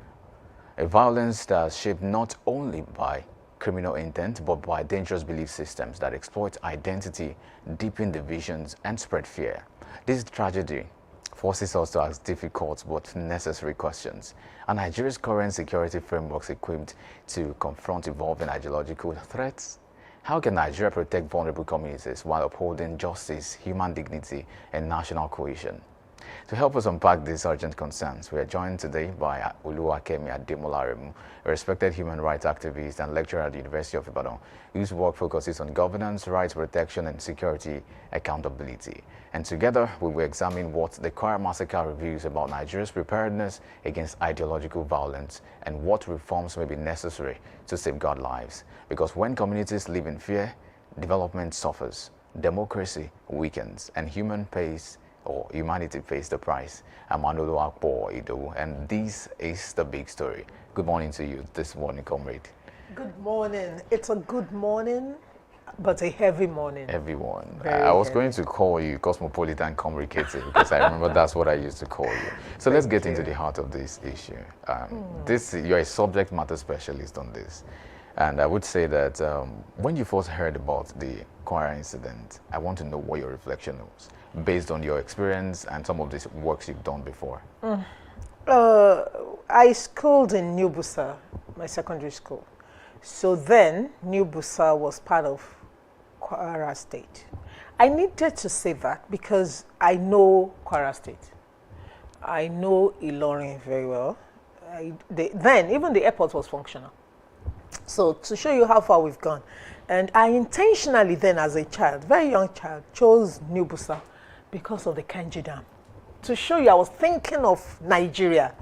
A violence that is shaped not only by criminal intent but by dangerous belief systems that exploit identity, deepen divisions, and spread fear. This tragedy forces us to ask difficult but necessary questions. Are Nigeria's current security frameworks equipped to confront evolving ideological threats? How can Nigeria protect vulnerable communities while upholding justice, human dignity, and national cohesion? To help us unpack these urgent concerns, we are joined today by Oluwakemi Ademolaremu, a respected human rights activist and lecturer at the University of Ibadan, whose work focuses on governance, rights protection, and security accountability. And together, we will examine what the Kwara massacre reveals about Nigeria's preparedness against ideological violence and what reforms may be necessary to safeguard lives. Because when communities live in fear, development suffers, democracy weakens, and humanity pays the price. I'm Manolo Akpo Ido, and this is the big story. Good morning to you this morning, comrade. Good morning. It's a good morning, but a heavy morning. Everyone. I was going to call you Cosmopolitan Communicator because I remember that's what I used to call you. So let's get into the heart of this issue. You're a subject matter specialist on this. And I would say that when you first heard about the Kwara incident, I want to know what your reflection was, based on your experience and some of these works you've done before. I schooled in New Busa, my secondary school. So then, New Busa was part of Kwara State. I needed to say that because I know Kwara State. I know Ilorin very well. Then, even the airport was functional. So, to show you how far we've gone. And I intentionally then, as a child, very young child, chose New Busa because of the Kanji Dam. To show you, I was thinking of Nigeria.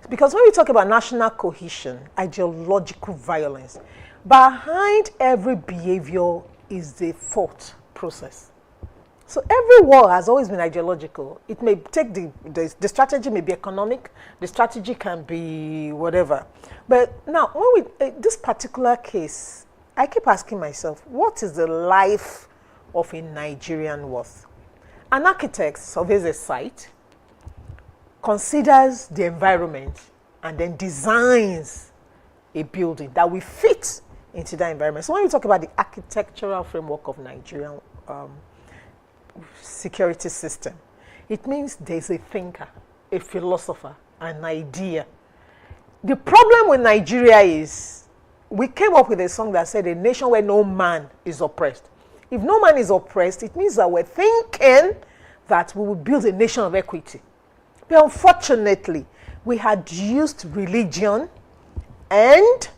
Because when we talk about national cohesion, ideological violence, behind every behavior is the thought process. So every war has always been ideological. It may take the strategy may be economic, the strategy can be whatever. But now, this particular case, I keep asking myself, what is the life of a Nigerian worth? An architect surveys a site, considers the environment, and then designs a building that will fit into that environment. So when we talk about the architectural framework of Nigerian security system, it means there's a thinker, a philosopher, an idea. The problem with Nigeria is we came up with a song that said a nation where no man is oppressed. If no man is oppressed, it means that we're thinking that we will build a nation of equity. But unfortunately, we had used religion and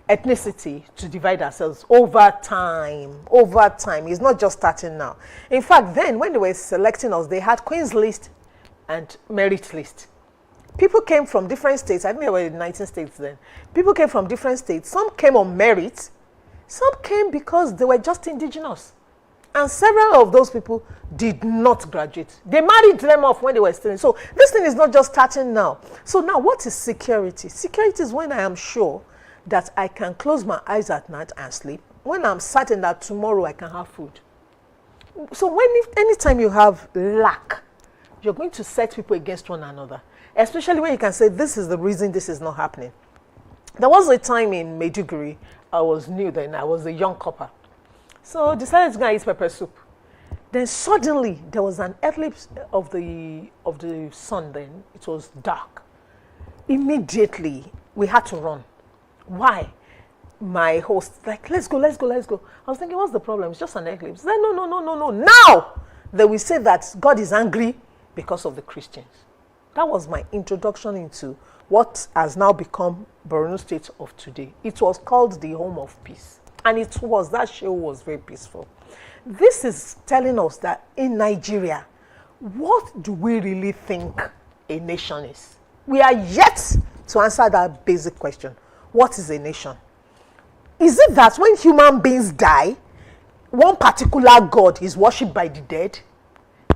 ethnicity to divide ourselves over time. Over time. It's not just starting now. In fact, then when they were selecting us, they had Queen's List and Merit List. People came from different states. I think there were 19 states then. People came from different states. Some came on merit. Some came because they were just indigenous. And several of those people did not graduate. They married them off when they were studying. So this thing is not just starting now. So now what is security? Security is when I am sure that I can close my eyes at night and sleep. When I'm certain that tomorrow I can have food. So anytime you have lack, you're going to set people against one another. Especially when you can say, this is the reason this is not happening. There was a time in Maiduguri, I was new then, I was a young copper. So decided to go and eat pepper soup. Then suddenly there was an eclipse of the sun then. It was dark. Immediately we had to run. Why? My host like, let's go. I was thinking, what's the problem? It's just an eclipse. Then no. Now they will say that God is angry because of the Christians. That was my introduction into what has now become Borno State of today. It was called the Home of Peace. And that show was very peaceful. This is telling us that in Nigeria, what do we really think a nation is? We are yet to answer that basic question. What is a nation? Is it that when human beings die, one particular God is worshipped by the dead?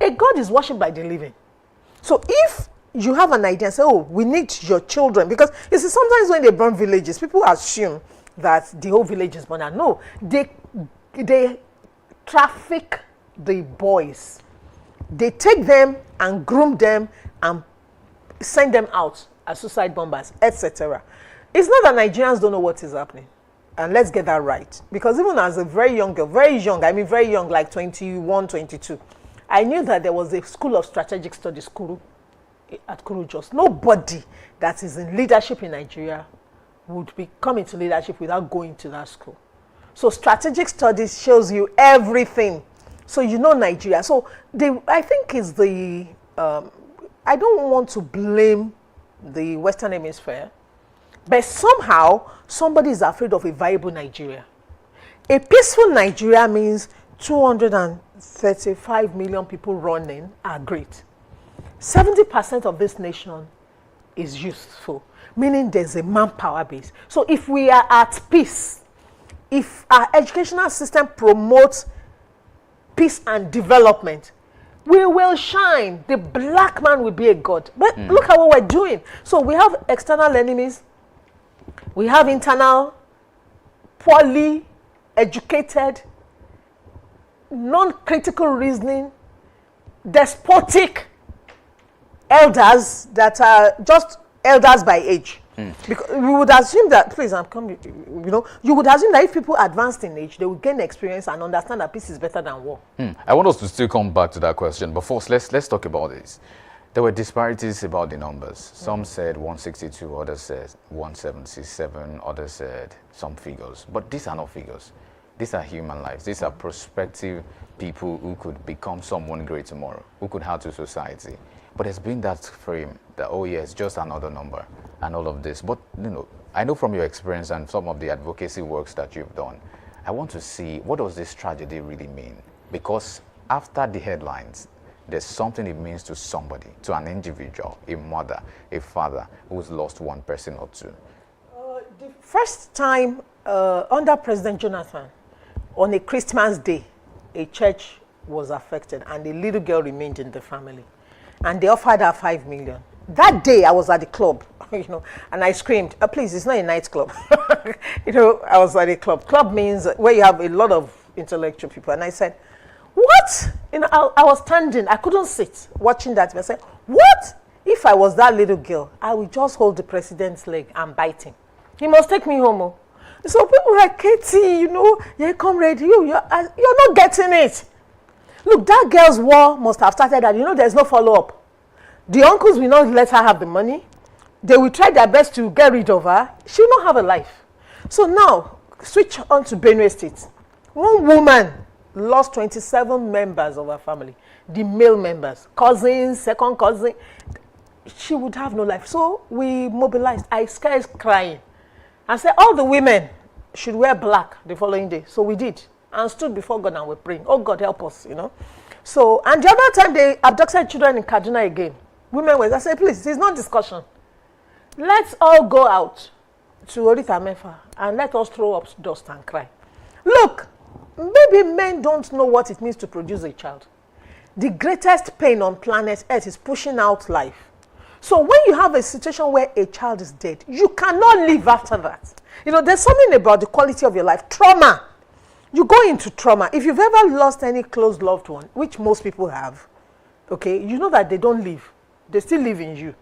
A God is worshipped by the living. So if you have an idea and say, oh, we need your children, because you see, sometimes when they burn villages, people assume that the whole village is burned. No, they traffic the boys. They take them and groom them and send them out as suicide bombers, etc. It's not that Nigerians don't know what is happening. And let's get that right. Because even as a very young girl, very young, like 21, 22, I knew that there was a school of strategic studies, Kuru, at Kuru Jos. Nobody that is in leadership in Nigeria would come into leadership without going to that school. So strategic studies shows you everything. So you know Nigeria. So I think it's the, I don't want to blame the Western Hemisphere, but somehow somebody is afraid of a viable Nigeria. A peaceful Nigeria means 235 million people running are great. 70% of this nation is useful, meaning there's a manpower base. So if we are at peace, if our educational system promotes peace and development, we will shine. The black man will be a god. But look at what we're doing. So we have external enemies. We have internal, poorly educated, non-critical reasoning, despotic elders that are just elders by age. Because we would assume that, please, I'm coming, you would assume that if people advanced in age, they would gain experience and understand that peace is better than war. I want us to still come back to that question, but first, let's talk about this. There were disparities about the numbers. Some said 162, others said 177, others said some figures. But these are not figures. These are human lives. These are prospective people who could become someone great tomorrow, who could add to society. But there's been that frame that, oh yes, just another number and all of this. But I know from your experience and some of the advocacy works that you've done, I want to see, what does this tragedy really mean? Because after the headlines, there's something it means to somebody, to an individual, a mother, a father who's lost one person or two. The first time under President Jonathan, on a Christmas day, a church was affected and a little girl remained in the family. And they offered her 5 million. That day I was at the club, and I screamed, please, it's not a nightclub. I was at a club. Club means where you have a lot of intellectual people. And I said, what? I was standing, I couldn't sit watching that. I said, what? If I was that little girl, I would just hold the president's leg and bite him. He must take me home. So people were like, Katie, yeah, comrade, you're not getting it. Look, that girl's war must have started that, there's no follow-up. The uncles will not let her have the money. They will try their best to get rid of her. She will not have a life. So now, switch on to Benue State. One woman lost 27 members of her family. The male members, cousins, second cousin. She would have no life. So we mobilized. I started crying. I said, all the women should wear black the following day. So we did. And stood before God and were praying. Oh, God, help us, So, and the other time they abducted children in Kaduna again. Women were, I said, please, it's not discussion. Let's all go out to Orita Mefa and let us throw up dust and cry. Look, maybe men don't know what it means to produce a child. The greatest pain on planet Earth is pushing out life. So when you have a situation where a child is dead, you cannot live after that. There's something about the quality of your life. Trauma. You go into trauma. If you've ever lost any close loved one, which most people have, okay, you know that they don't live. They still live in you.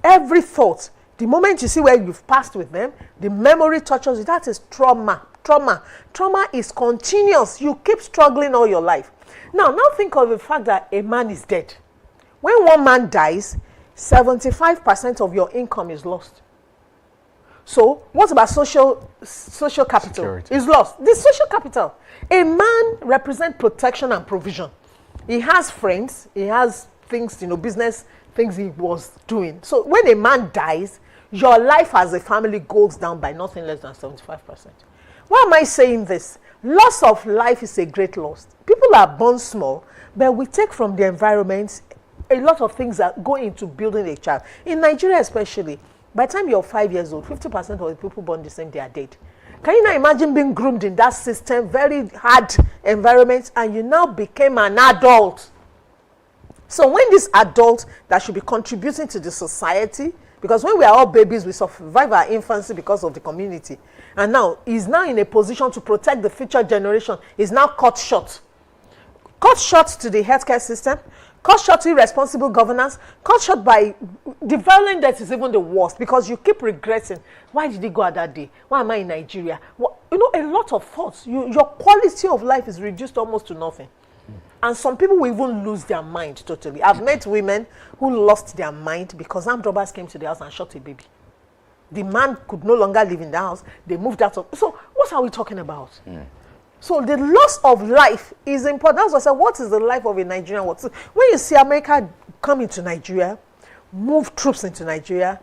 Every thought, the moment you see where you've passed with them, the memory touches you. That is trauma. Trauma is continuous. You keep struggling all your life. Now think of the fact that a man is dead. When one man dies, 75% of your income is lost. So what about social capital? Security. Is lost. The social capital. A man represents protection and provision. He has friends. He has things, business things he was doing. So when a man dies, your life as a family goes down by nothing less than 75%. Why am I saying this? Loss of life is a great loss. People are born small, but we take from the environment a lot of things that go into building a child. In Nigeria especially, By the time you're 5 years old, 50% of the people born the same day are dead. Can you now imagine being groomed in that system, very hard environment, and you now became an adult? So when this adult that should be contributing to the society, because when we are all babies, we survive our infancy because of the community, and now is now in a position to protect the future generation, is now cut short. Cut short to the healthcare system, cut short to irresponsible governance, cut short by the violent death is even the worst, because you keep regretting, why did he go out that day? Why am I in Nigeria? You know, a lot of thoughts. Your quality of life is reduced almost to nothing. And some people will even lose their mind totally. I've met women who lost their mind because armed robbers came to the house and shot a baby. The man could no longer live in the house. They moved out of... So what are we talking about? So the loss of life is important. That's why I said, what is the life of a Nigerian? When you see America come into Nigeria, move troops into Nigeria,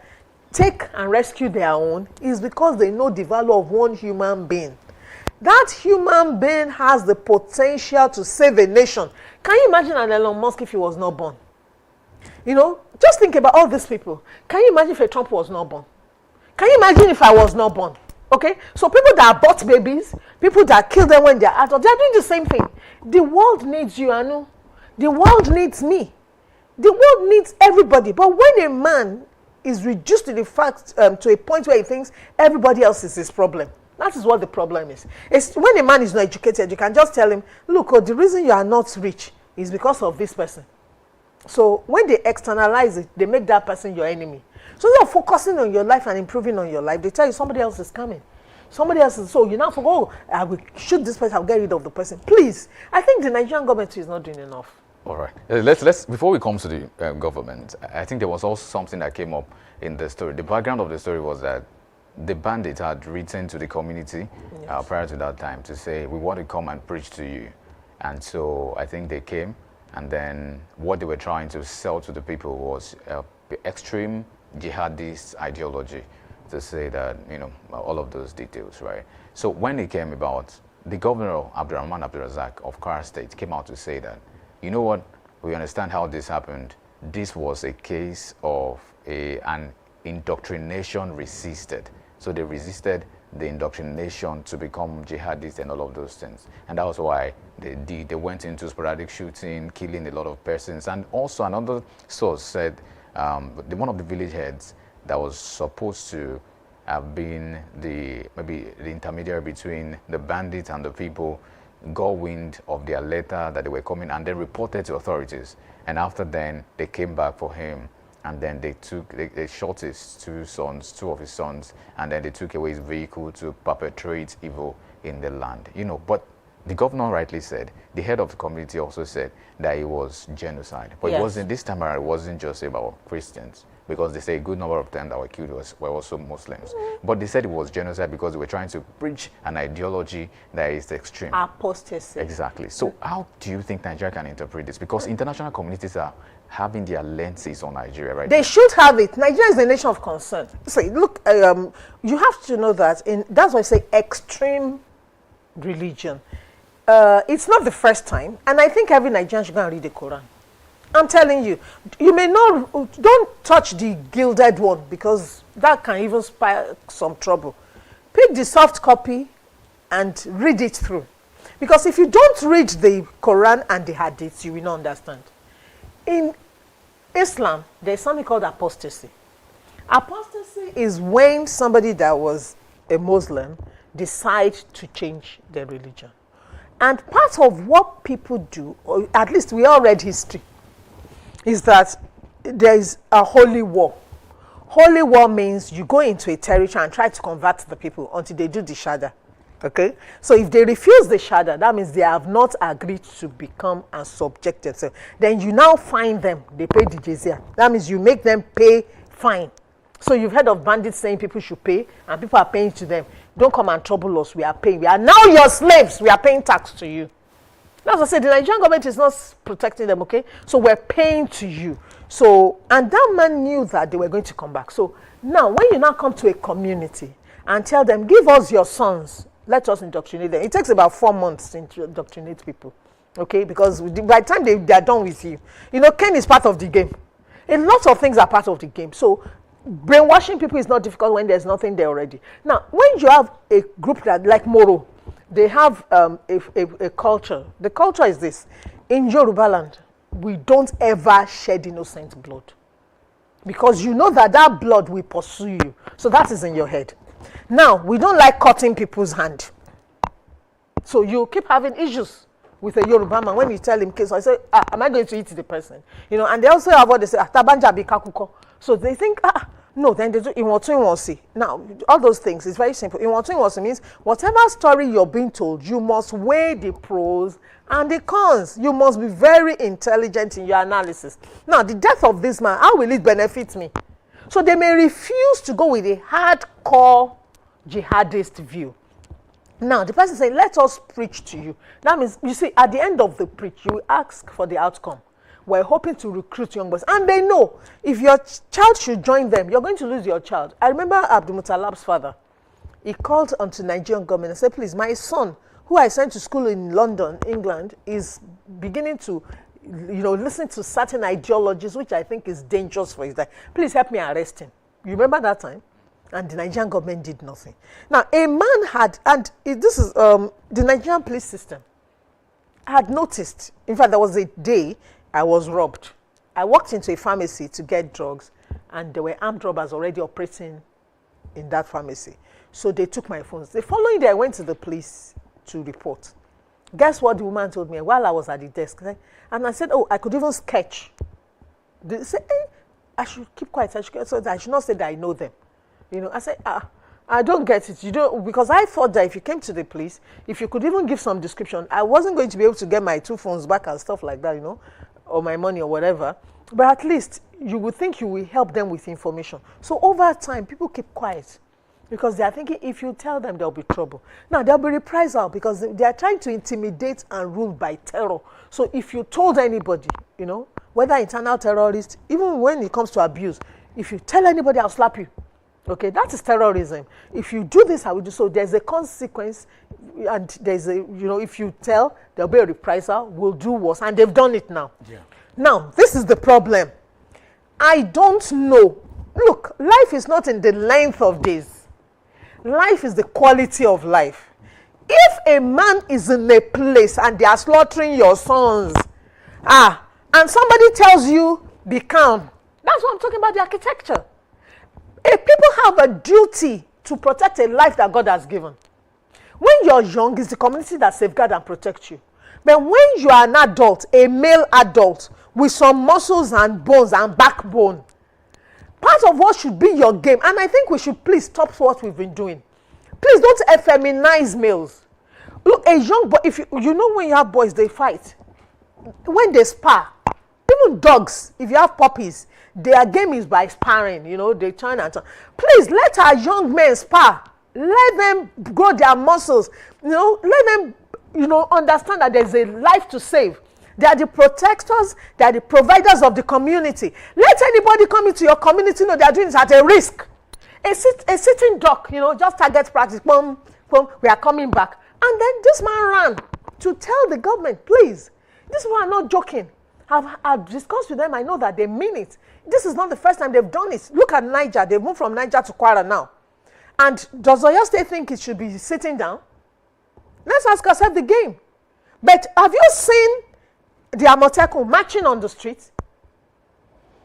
take and rescue their own, is because they know the value of one human being. That human being has the potential to save a nation. Can you imagine an Elon Musk if he was not born? You know, just think about all these people. Can you imagine if a Trump was not born? Can you imagine if I was not born? Okay, so people that abort babies, people that kill them when they're adults, they're doing the same thing. The world needs you, Anu. The world needs me. The world needs everybody. But when a man is reduced to the fact, to a point where he thinks everybody else is his problem, that is what the problem is. It's when a man is not educated, you can just tell him, look, the reason you are not rich is because of this person. So when they externalize it, they make that person your enemy. So you're focusing on your life and improving on your life. They tell you somebody else is coming. Somebody else is, so you now forget, oh, I will shoot this person, I'll get rid of the person. Please, I think the Nigerian government is not doing enough. All right. Let's before we come to the government, I think there was also something that came up in the story. The background of the story was that the bandits had written to the community prior to that time to say, we want to come and preach to you. And so I think they came, and then what they were trying to sell to the people was extreme jihadist ideology, to say that, you know, all of those details, right? So when it came about, the governor, Abdurrahman Abdulrazak of Kwara State, came out to say that, you know what, we understand how this happened. This was a case of an indoctrination resisted. So they resisted the indoctrination to become jihadists and all of those things. And that was why they went into sporadic shooting, killing a lot of persons. And also another source said one of the village heads that was supposed to have been maybe the intermediary between the bandits and the people got wind of their letter that they were coming and then reported to authorities. And after then, they came back for him. And then they shot his two of his sons, and then they took away his vehicle to perpetrate evil in the land. You know, but the governor rightly said, the head of the community also said that it was genocide. But it wasn't, this time around, it wasn't just about Christians, because they say a good number of them that were killed were also Muslims. But they said it was genocide because they were trying to preach an ideology that is extreme. Apostasy. Exactly. So how do you think Nigeria can interpret this? Because international communities are having their lenses on Nigeria right now. They should have it. Nigeria is a nation of concern. Say, look, you have to know that, that's why I say extreme religion. It's not the first time, and I think every Nigerian should go and read the Quran. I'm telling you, you may not, don't touch the gilded one, because that can even spare some trouble. Pick the soft copy and read it through. Because if you don't read the Quran and the Hadiths, you will not understand. In Islam, there's something called apostasy. Apostasy is when somebody that was a Muslim decides to change their religion. And part of what people do, or at least we all read history, is that there is a holy war. Holy war means you go into a territory and try to convert the people until they do the Shahada. Okay? So if they refuse the Shahada, that means they have not agreed to become and subject themselves. Then you now fine them. They pay the jizya. That means you make them pay fine. So you've heard of bandits saying people should pay, and people are paying to them. Don't come and trouble us. We are paying. We are now your slaves. We are paying tax to you. That's what I said. The Nigerian government is not protecting them, okay? So we're paying to you. So, and that man knew that they were going to come back. So now, when you now come to a community and tell them, give us your sons, let us indoctrinate them. It takes about 4 months to indoctrinate people, okay? Because by the time they are done with you, you know, Ken is part of the game. A lot of things are part of the game. So brainwashing people is not difficult when there's nothing there already. Now, when you have a group that, like Moro, they have a culture. The culture is this. In Yoruba land, we don't ever shed innocent blood. Because you know that that blood will pursue you. So that is in your head. Now, we don't like cutting people's hand. So you keep having issues with a Yoruba man when you tell him, so I say, am I going to eat the person? You know, and they also have what they say, tabanja bikakuko. So they think, no, then they do in. Now, all those things, it's very simple. In means whatever story you're being told, you must weigh the pros and the cons. You must be very intelligent in your analysis. Now, the death of this man, how will it benefit me? So they may refuse to go with a hardcore jihadist view. Now, the person saying, let us preach to you. That means, you see, at the end of the preach, you ask for the outcome. We're hoping to recruit young boys. And they know, if your child should join them, you're going to lose your child. I remember Abdul Muttalab's father. He called onto Nigerian government and said, please, my son, who I sent to school in London, England, is beginning to, listen to certain ideologies, which I think is dangerous for his life. Please help me arrest him. You remember that time? And the Nigerian government did nothing. Now, a man had, and this is the Nigerian police system, had noticed, in fact, there was a day I was robbed. I walked into a pharmacy to get drugs, and there were armed robbers already operating in that pharmacy. So they took my phones. The following day, I went to the police to report. Guess what the woman told me while I was at the desk? And I said, oh, I could even sketch. They said, I should keep quiet. I should not say that I know them. I said, I don't get it. Because I thought that if you came to the police, if you could even give some description, I wasn't going to be able to get my 2 phones back and stuff like that, or my money or whatever. But at least you would think you will help them with information. So over time, people keep quiet because they are thinking if you tell them, there'll be trouble. Now, there'll be reprisal because they are trying to intimidate and rule by terror. So if you told anybody, whether internal terrorist, even when it comes to abuse, if you tell anybody, I'll slap you. Okay, that is terrorism. If you do this, I will do so. There's a consequence, and there's a, if you tell, there'll be a reprisal, we'll do worse, and they've done it now. Yeah. Now, this is the problem. I don't know. Look, life is not in the length of days. Life is the quality of life. If a man is in a place and they are slaughtering your sons, and somebody tells you, be calm, that's what I'm talking about, the architecture. People have a duty to protect a life that God has given. When you're young, it's the community that safeguards and protects you. But when you are an adult, a male adult, with some muscles and bones and backbone, part of what should be your game, and I think we should please stop what we've been doing. Please don't effeminize males. Look, a young boy, if when you have boys, they fight. When they spar, even dogs, if you have puppies, their game is by sparring, they turn and turn. Please, let our young men spar. Let them grow their muscles. Let them, understand that there's a life to save. They are the protectors. They are the providers of the community. Let anybody come into your community know they are doing it at a risk. A sitting duck, just target practice. Boom, boom, we are coming back. And then this man ran to tell the government, please, these people are not joking. I've discussed with them. I know that they mean it. This is not the first time they've done it. Look at Niger. They've moved from Niger to Kwara now. And does Oyo State think it should be sitting down? Let's ask ourselves the game. But have you seen the Amotekun marching on the streets?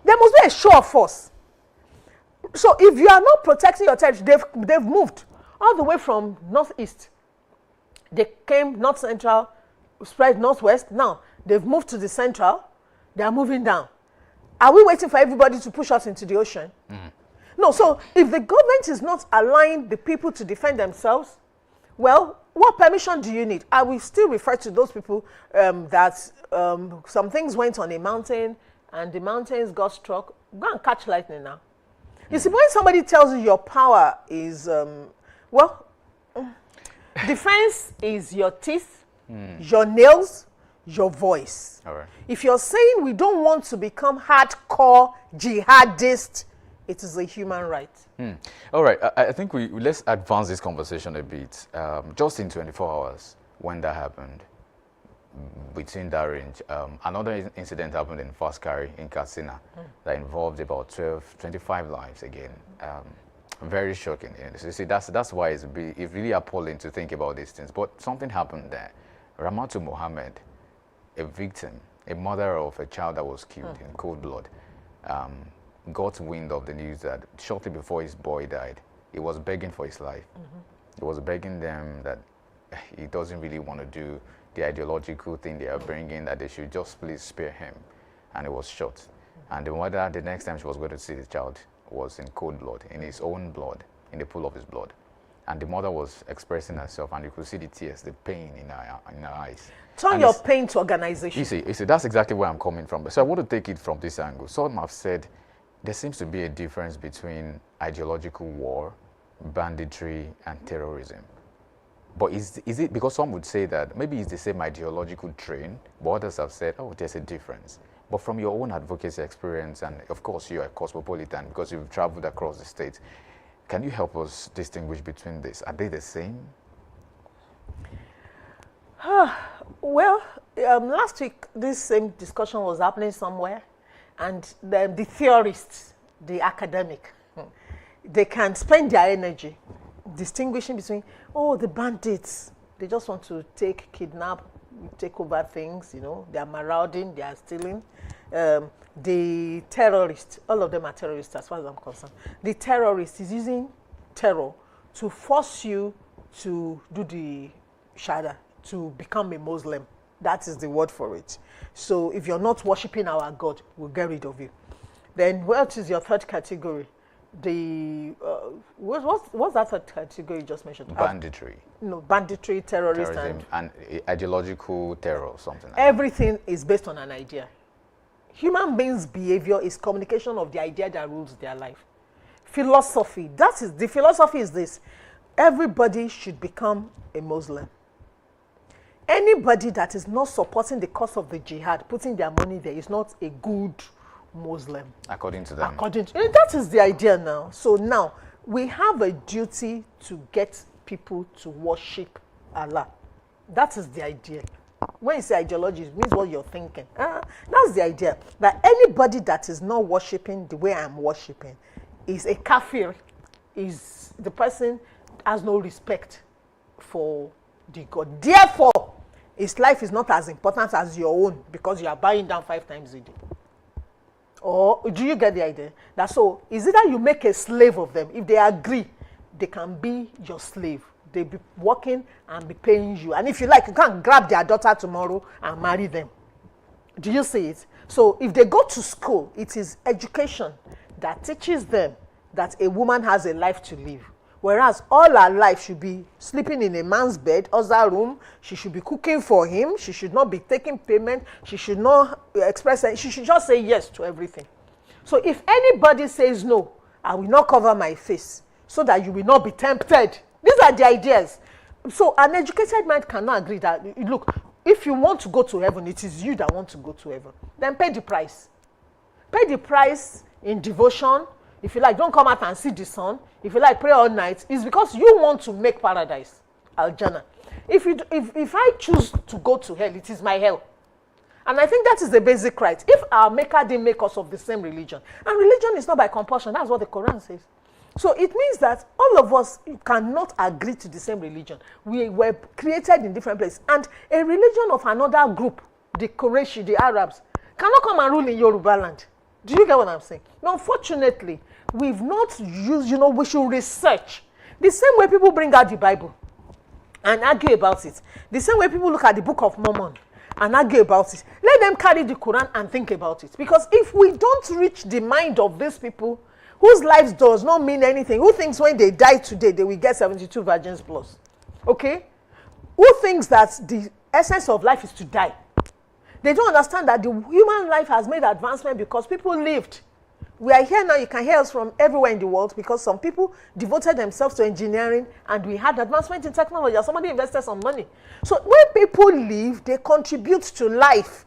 There must be a show of force. So if you are not protecting your territory, they've moved all the way from northeast. They came north central, spread northwest. Now they've moved to the central. They are moving down. Are we waiting for everybody to push us into the ocean? Mm. No, so if the government is not allowing the people to defend themselves, well, what permission do you need? I will still refer to those people that some things went on a mountain and the mountains got struck. Go and catch lightning now. You see, when somebody tells you your power is, defense is your teeth, your nails, your voice. All right. If you're saying we don't want to become hardcore jihadists, it is a human right. All right. I think let's advance this conversation a bit. Just in 24 hours, when that happened, between that range. Another incident happened in Faskari in Katsina that involved about 25 lives again. Very shocking. You see, that's why it's really appalling to think about these things. But something happened there. Ramatu Mohammed, a victim, a mother of a child that was killed in cold blood, got wind of the news that shortly before his boy died, he was begging for his life. He was begging them that he doesn't really want to do the ideological thing they are bringing, that they should just please spare him. And he was shot. And the mother, the next time she was going to see the child, was in cold blood, in his own blood, in the pool of his blood. And the mother was expressing herself, and you could see the tears, the pain in her eyes. Turn your pain to organization. You see, that's exactly where I'm coming from. So I want to take it from this angle. Some have said there seems to be a difference between ideological war, banditry, and terrorism. But is it, because some would say that maybe it's the same ideological train, but others have said, oh, there's a difference. But from your own advocacy experience, and of course you're a cosmopolitan because you've traveled across the state, can you help us distinguish between this? Are they the same? Well, last week this same discussion was happening somewhere, and the theorists, the academic, they can spend their energy distinguishing between, oh, the bandits, they just want to kidnap, take over things, you know, they are marauding, they are stealing. The terrorists, all of them are terrorists as far as I'm concerned. The terrorist is using terror to force you to do the shahada, to become a Muslim. That is the word for it. So if you're not worshiping our God, we'll get rid of you. Then what is your third category? The what's that third category you just mentioned? Banditry. No, banditry, terrorism, and ideological terror, something like everything that is based on an idea. Human beings' behavior is communication of the idea that rules their life. Philosophy, the philosophy is this: everybody should become a Muslim. Anybody that is not supporting the cause of the jihad, putting their money there, is not a good Muslim. According to them. That is the idea now. So now we have a duty to get people to worship Allah. That is the idea. When you say ideology, it means what you're thinking. That's the idea. That anybody that is not worshiping the way I'm worshiping is a kafir. Is the person has no respect for the God. Therefore, his life is not as important as your own because you are buying down 5 times a day. Or do you get the idea? That so is it that you make a slave of them? If they agree, they can be your slave. They be working and be paying you. And if you like, you can grab their daughter tomorrow and marry them. Do you see it? So if they go to school, it is education that teaches them that a woman has a life to live. Whereas all her life should be sleeping in a man's bed, other room, she should be cooking for him, she should not be taking payment, she should not express, she should just say yes to everything. So if anybody says no, I will not cover my face so that you will not be tempted. These are the ideas. So an educated mind cannot agree that, look, if you want to go to heaven, it is you that want to go to heaven. Then pay the price. Pay the price in devotion. If you like, don't come out and see the sun. If you like, pray all night. It's because you want to make paradise, Al-Jannah. If I choose to go to hell, it is my hell. And I think that is the basic right. If our maker didn't make us of the same religion, and religion is not by compulsion, that's what the Quran says. So it means that all of us cannot agree to the same religion. We were created in different places. And a religion of another group, the Quraysh, the Arabs, cannot come and rule in Yoruba land. Do you get what I'm saying? Now, unfortunately, we've not used, we should research. The same way people bring out the Bible and argue about it. The same way people look at the Book of Mormon and argue about it. Let them carry the Quran and think about it. Because if we don't reach the mind of these people whose lives does not mean anything, who thinks when they die today, they will get 72 virgins plus, okay? Who thinks that the essence of life is to die? They don't understand that the human life has made advancement because people lived. We are here now, you can hear us from everywhere in the world because some people devoted themselves to engineering and we had advancement in technology or somebody invested some money. So when people live, they contribute to life.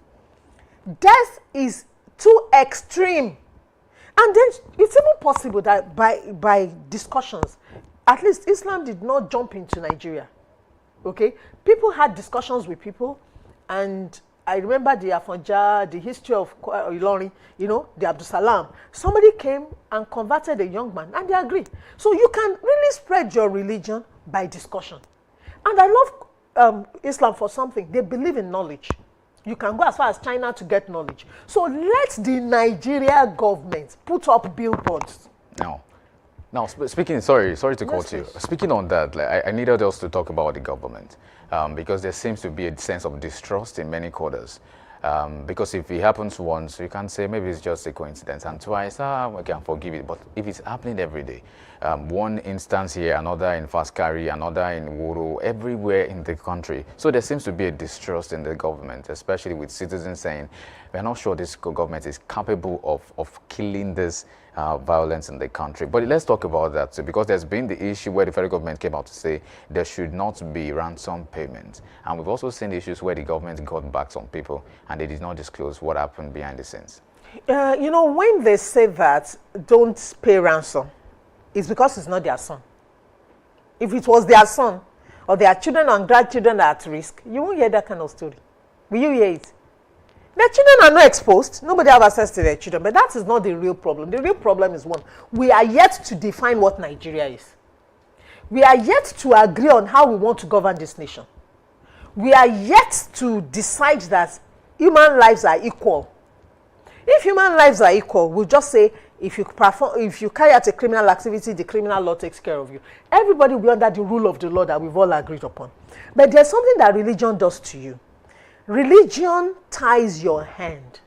Death is too extreme. And then it's even possible that by discussions, at least Islam did not jump into Nigeria. Okay? People had discussions with people and I remember the Afonja, the history of Ilorin, you know, the Abdul Salam. Somebody came and converted a young man, and they agreed. So you can really spread your religion by discussion. And I love Islam for something. They believe in knowledge. You can go as far as China to get knowledge. So let the Nigeria government put up billboards. Now, speaking, sorry to Yes, cut you. please. Speaking on that, like, I needed us to talk about the government because there seems to be a sense of distrust in many quarters. Because if it happens once, you can say maybe it's just a coincidence, and twice, we can forgive it. But if it's happening every day, one instance here, another in Faskari, another in Wuru, everywhere in the country. So there seems to be a distrust in the government, especially with citizens saying, we're not sure this government is capable of killing this violence in the country. But let's talk about that too, because there's been the issue where the federal government came out to say there should not be ransom payments. And we've also seen issues where the government got back some people and they did not disclose what happened behind the scenes. You know, when they say that don't pay ransom, it's because it's not their son. If it was their son or their children and grandchildren are at risk, you won't hear that kind of story. Will you hear it? Their children are not exposed. Nobody have access to their children. But that is not the real problem. The real problem is one. We are yet to define what Nigeria is. We are yet to agree on how we want to govern this nation. We are yet to decide that human lives are equal. If human lives are equal, we'll just say if you carry out a criminal activity, the criminal law takes care of you. Everybody will be under the rule of the law that we've all agreed upon. But there's something that religion does to you. Religion ties your hand.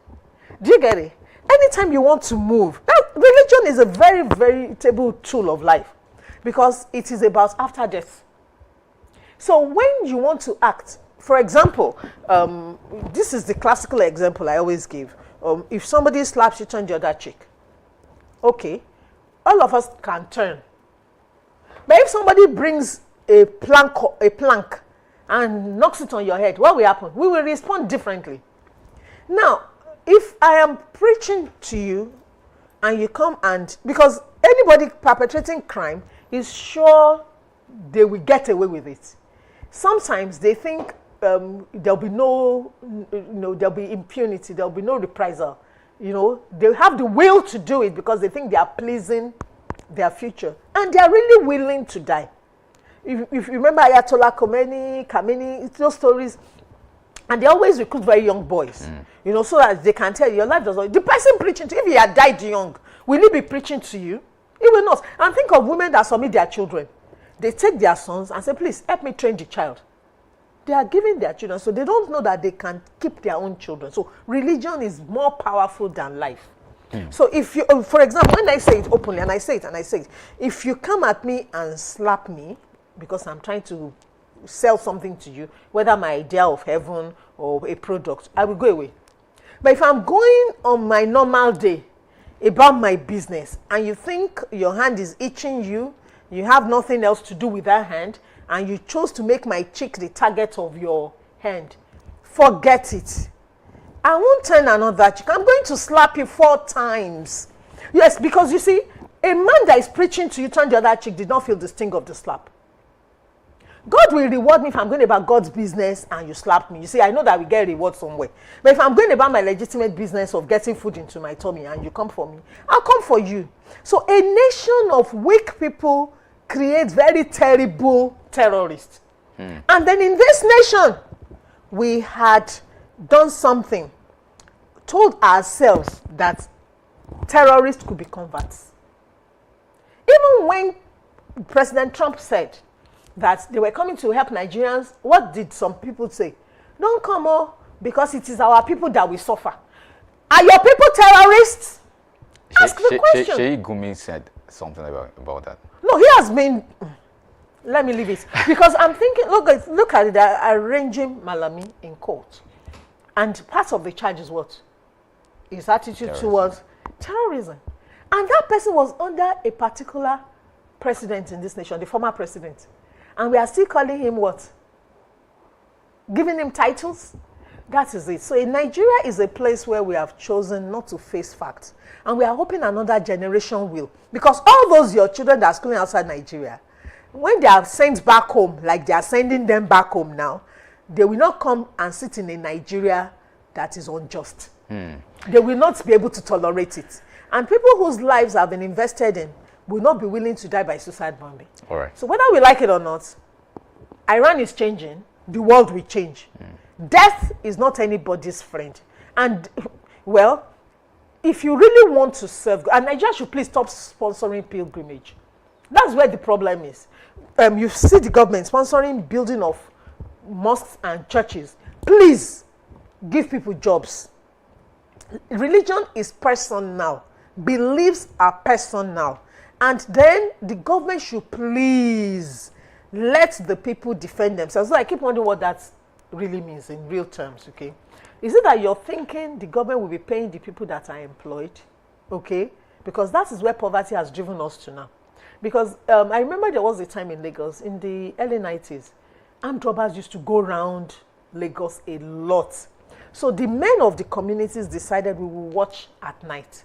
Do you get it? Anytime you want to move, religion is a very veritable tool of life because it is about after death. So when you want to act, for example, this is the classical example I always give. If somebody slaps you, turn the other cheek. Okay, all of us can turn. But if somebody brings a plank and knocks it on your head, what will happen? We will respond differently. Now, if I am preaching to you and you come and, because anybody perpetrating crime is sure they will get away with it. Sometimes they think there'll be there'll be impunity, there'll be no reprisal. You know, they have the will to do it because they think they are pleasing their future. And they are really willing to die. If you remember Ayatollah Khamenei, those stories, and they always recruit very young boys, you know, so that they can tell you your life does not. The person preaching to you, if he had died young, will he be preaching to you? He will not. And think of women that submit their children. They take their sons and say, please help me train the child. They are giving their children, so they don't know that they can keep their own children. So religion is more powerful than life. So if you, for example, when I say it openly, and I say it, if you come at me and slap me, because I'm trying to sell something to you, whether my idea of heaven or a product, I will go away. But if I'm going on my normal day about my business and you think your hand is itching you, you have nothing else to do with that hand, and you chose to make my cheek the target of your hand, forget it. I won't turn another cheek. I'm going to slap you 4 times. Yes, because you see, a man that is preaching to you, turn the other cheek, did not feel the sting of the slap. God will reward me if I'm going about God's business and you slap me. You see, I know that we get a reward somewhere. But if I'm going about my legitimate business of getting food into my tummy and you come for me, I'll come for you. So a nation of weak people creates very terrible terrorists. And then in this nation, we had done something, told ourselves that terrorists could be converts. Even when President Trump said that they were coming to help Nigerians, what did some people say? Don't come, because it is our people that will suffer. Are your people terrorists? Ask the question. Sheikh Gumi said something about that. No, he has been. Let me leave it because I'm thinking. Look at it. They're arranging Malami in court, and part of the charge is what? His attitude towards terrorism, and that person was under a particular president in this nation, the former president, and we are still calling him what? Giving him titles. That is it. So Nigeria is a place where we have chosen not to face facts, and we are hoping another generation will, because all those your children that are schooling outside Nigeria, when they are sent back home, like they are sending them back home now, they will not come and sit in a Nigeria that is unjust. They will not be able to tolerate it. And people whose lives have been invested in will not be willing to die by suicide bombing. All right. So whether we like it or not, Iran is changing, the world will change. Death is not anybody's friend. And, well, if you really want to serve, and Nigeria should please stop sponsoring pilgrimage. That's where the problem is. You see the government sponsoring building of mosques and churches. Please give people jobs. Religion is personal. Beliefs are personal. And then the government should please let the people defend themselves. So I keep wondering what that really means in real terms, okay? Is it that you're thinking the government will be paying the people that are employed, okay? Because that is where poverty has driven us to now. Because I remember there was a time in Lagos in the early 90s, armed robbers used to go around Lagos a lot. So the men of the communities decided we will watch at night,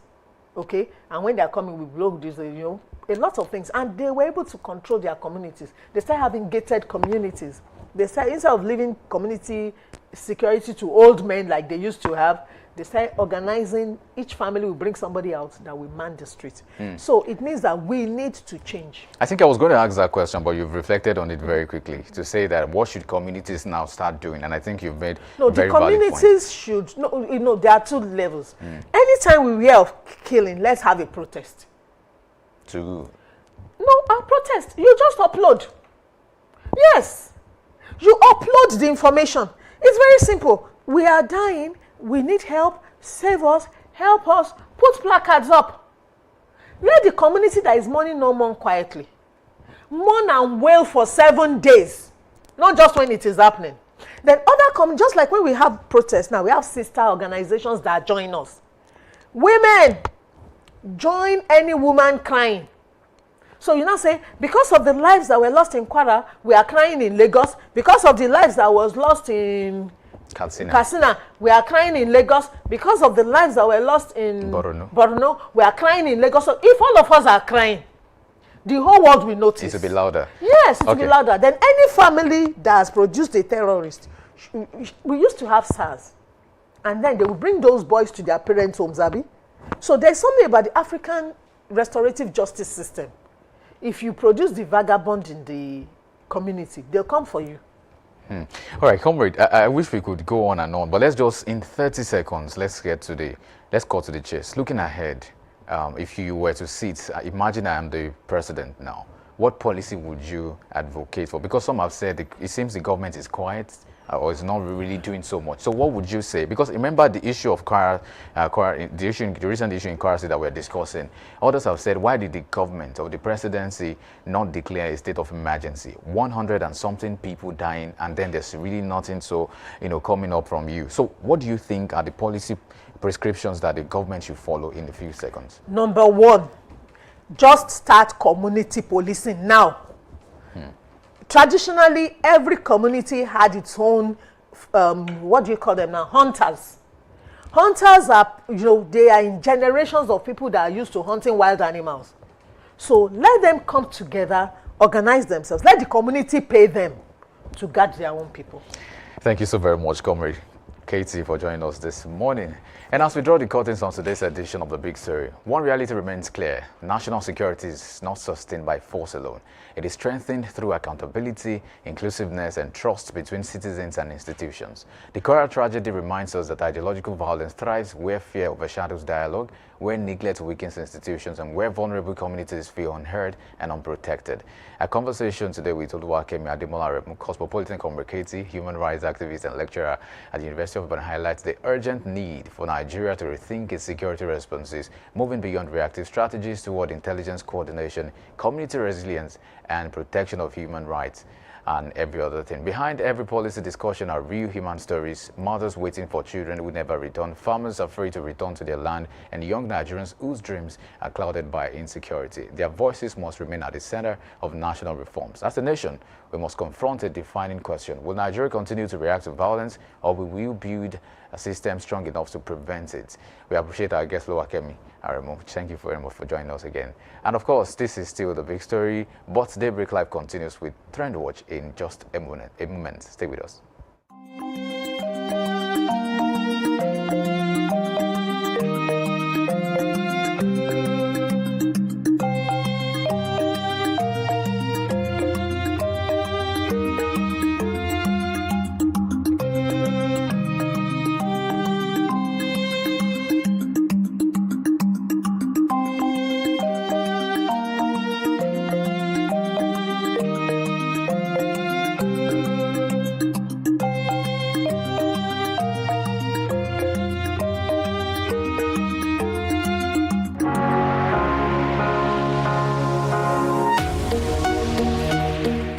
okay? And when they're coming, we blow this, a lot of things. And they were able to control their communities. They started having gated communities. They started, instead of leaving community security to old men like they used to have, they started organizing, each family will bring somebody out that will man the street. So it means that we need to change. I think I was going to ask that question, but you've reflected on it very quickly to say that what should communities now start doing? And I think you've made no, a very the valid communities point. should, no, there are two levels. Anytime we hear of killing, let's have a protest. To No, a protest. You just upload. Yes. You upload the information. It's very simple. We are dying. We need help. Save us. Help us. Put placards up. Let the community that is mourning no mourn quietly. Mourn and wail for 7 days. Not just when it is happening. Then other just like when we have protests now, we have sister organizations that join us. Women, join any woman crying. So you now say, because of the lives that were lost in Kwara, we are crying in Lagos. Because of the lives that was lost in Katsina, we are crying in Lagos. Because of the lives that were lost in Borno, we are crying in Lagos. So if all of us are crying, the whole world will notice. It will be louder. Yes, it will be louder. Then any family that has produced a terrorist, we used to have SARS. And then they will bring those boys to their parents' homes, Abi. So there's something about the African restorative justice system. If you produce the vagabond in the community, they'll come for you. All right, comrade, I wish we could go on and on, but let's just, in 30 seconds, let's cut to the chase. Looking ahead, if you were to sit, imagine I am the president now. What policy would you advocate for? Because some have said it seems the government is quiet or is not really doing so much. So what would you say? Because remember the issue of the recent issue in Kwara State that we're discussing. Others have said, why did the government or the presidency not declare a state of emergency? 100 and something people dying, and then there's really nothing coming up from you. So what do you think are the policy prescriptions that the government should follow in a few seconds? Number one, just start community policing now. Traditionally, every community had its own, what do you call them now? Hunters. Hunters are, they are in generations of people that are used to hunting wild animals. So let them come together, organize themselves. Let the community pay them to guard their own people. Thank you so very much, Comrade Katie, for joining us this morning. And as we draw the curtains on today's edition of The Big Story, one reality remains clear. National security is not sustained by force alone. It is strengthened through accountability, inclusiveness, and trust between citizens and institutions. The Kwara tragedy reminds us that ideological violence thrives where fear overshadows dialogue, where neglect weakens institutions, and where vulnerable communities feel unheard and unprotected. A conversation today with Oluwakemi Ademola, cosmopolitan communicator, human rights activist, and lecturer at the University of Ibadan highlights the urgent need for Nigeria to rethink its security responses, moving beyond reactive strategies toward intelligence coordination, community resilience, and protection of human rights, and every other thing. Behind every policy discussion are real human stories, mothers waiting for children who never return, farmers afraid to return to their land, and young Nigerians whose dreams are clouded by insecurity. Their voices must remain at the center of national reforms. As a nation, we must confront a defining question. Will Nigeria continue to react to violence, or will we build a system strong enough to prevent it? We appreciate our guest, Oluwakemi Aremu. Thank you very much for joining us again. And of course, this is still The Big Story, but Daybreak Live continues with Trend Watch in just a moment. Stay with us.